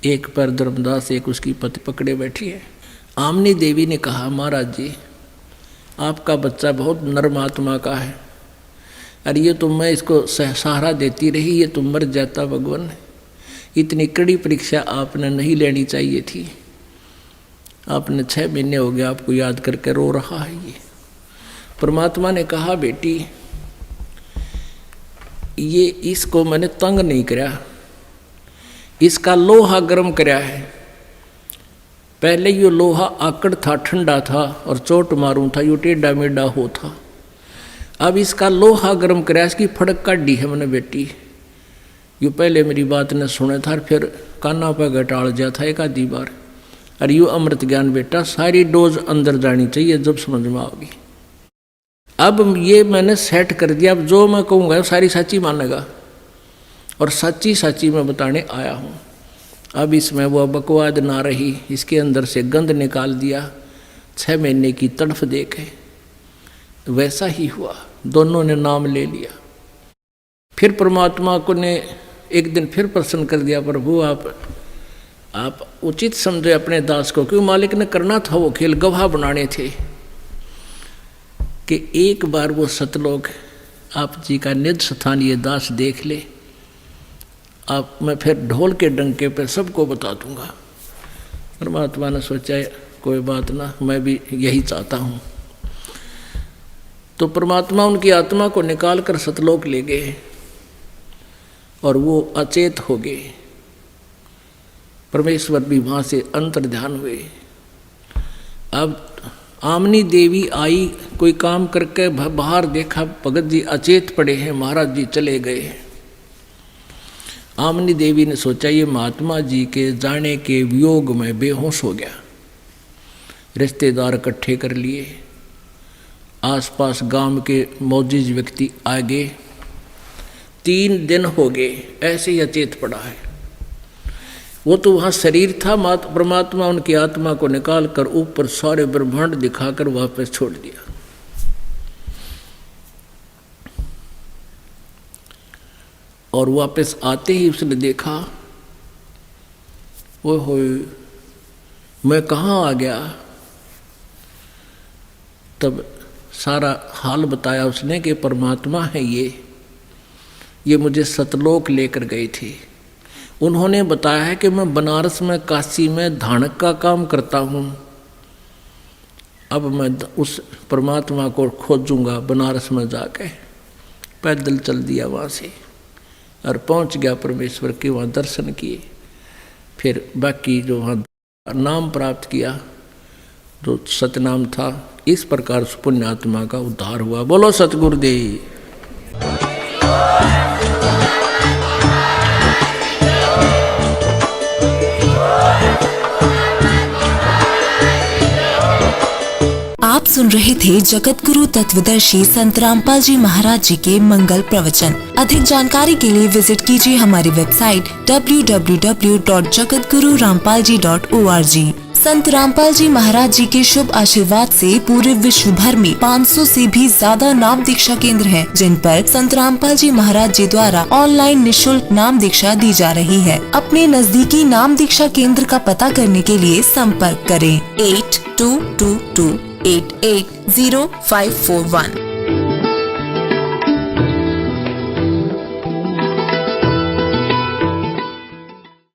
एक पैर धर्मदास एक उसकी पति पकड़े बैठी है। आमनी देवी ने कहा महाराज जी आपका बच्चा बहुत नर्म आत्मा का है, अरे ये तो मैं इसको सहारा देती रही, ये तो मर जाता भगवान, इतनी कड़ी परीक्षा आपने नहीं लेनी चाहिए थी। आपने 6 महीने हो गए आपको याद करके रो रहा है ये। परमात्मा ने कहा बेटी ये इसको मैंने तंग नहीं कराया, इसका लोहा गर्म कराया है। पहले ये लोहा आकड़ था, ठंडा था और चोट मारूं था, यो टेढ़ा मेढ़ा हो था। अब इसका लोहा गर्म कराया, इसकी फड़क काटी है मैंने बेटी। यो पहले मेरी बात ने सुना था, फिर काना पर घटाल जा था एक आधी बार। अरे यू अमृत ज्ञान बेटा, सारी डोज अंदर जानी चाहिए जब समझ में आओगी। अब ये मैंने सेट कर दिया, अब जो मैं कहूँगा सारी सच्ची मानेगा, और सच्ची सच्ची मैं बताने आया हूँ। अब इसमें वो बकवाद ना रही, इसके अंदर से गंध निकाल दिया। 6 महीने की तड़फ देखे, वैसा ही हुआ, दोनों ने नाम ले लिया। फिर परमात्मा को ने एक दिन फिर प्रसन्न कर दिया, प्रभु आप उचित समझे अपने दास को, क्यों मालिक ने करना था वो खेल, गवाह बनाने थे कि एक बार वो सतलोक आप जी का निज स्थान ये दास देख ले, आप मैं फिर ढोल के डंके पे सबको बता दूंगा। परमात्मा ने सोचा कोई बात ना, मैं भी यही चाहता हूँ। तो परमात्मा उनकी आत्मा को निकाल कर सतलोक ले गए और वो अचेत हो गए। परमेश्वर भी वहाँ से अंतर्ध्यान हुए। अब आमनी देवी आई, कोई काम करके बाहर देखा भगत जी अचेत पड़े हैं, महाराज जी चले गए हैं। आमनी देवी ने सोचा ये महात्मा जी के जाने के वियोग में बेहोश हो गया। रिश्तेदार इकट्ठे कर लिए, आसपास गांव के मौजूद व्यक्ति आ गए। 3 दिन हो गए ऐसे ही अचेत पड़ा है। वो तो वहाँ शरीर था, परमात्मा उनकी आत्मा को निकाल कर ऊपर सारे ब्रह्मांड दिखाकर वापस छोड़ दिया। और वापस आते ही उसने देखा ओए होए, मैं कहाँ आ गया। तब सारा हाल बताया उसने कि परमात्मा है ये मुझे सतलोक लेकर गए थे। उन्होंने बताया है कि मैं बनारस में, काशी में धानक का काम करता हूँ। अब मैं उस परमात्मा को खोजूंगा बनारस में जाके। पैदल चल दिया वहाँ से और पहुँच गया परमेश्वर के वहाँ, दर्शन किए। फिर बाकी जो वहाँ नाम प्राप्त किया, जो सतनाम था। इस प्रकार से पुण्यात्मा का उद्धार हुआ। बोलो सतगुरुदेव। आप सुन रहे थे जगत गुरु तत्वदर्शी संत रामपाल जी महाराज जी के मंगल प्रवचन। अधिक जानकारी के लिए विजिट कीजिए हमारी वेबसाइट www.jagatgururampalji.org। संत रामपाल जी महाराज जी के शुभ आशीर्वाद से पूरे विश्व भर में 500 से भी ज्यादा नाम दीक्षा केंद्र हैं, जिन पर संत रामपाल जी महाराज जी द्वारा ऑनलाइन निशुल्क नाम दीक्षा दी जा रही है। अपने नजदीकी नाम दीक्षा केंद्र का पता करने के लिए संपर्क करें 8222880541।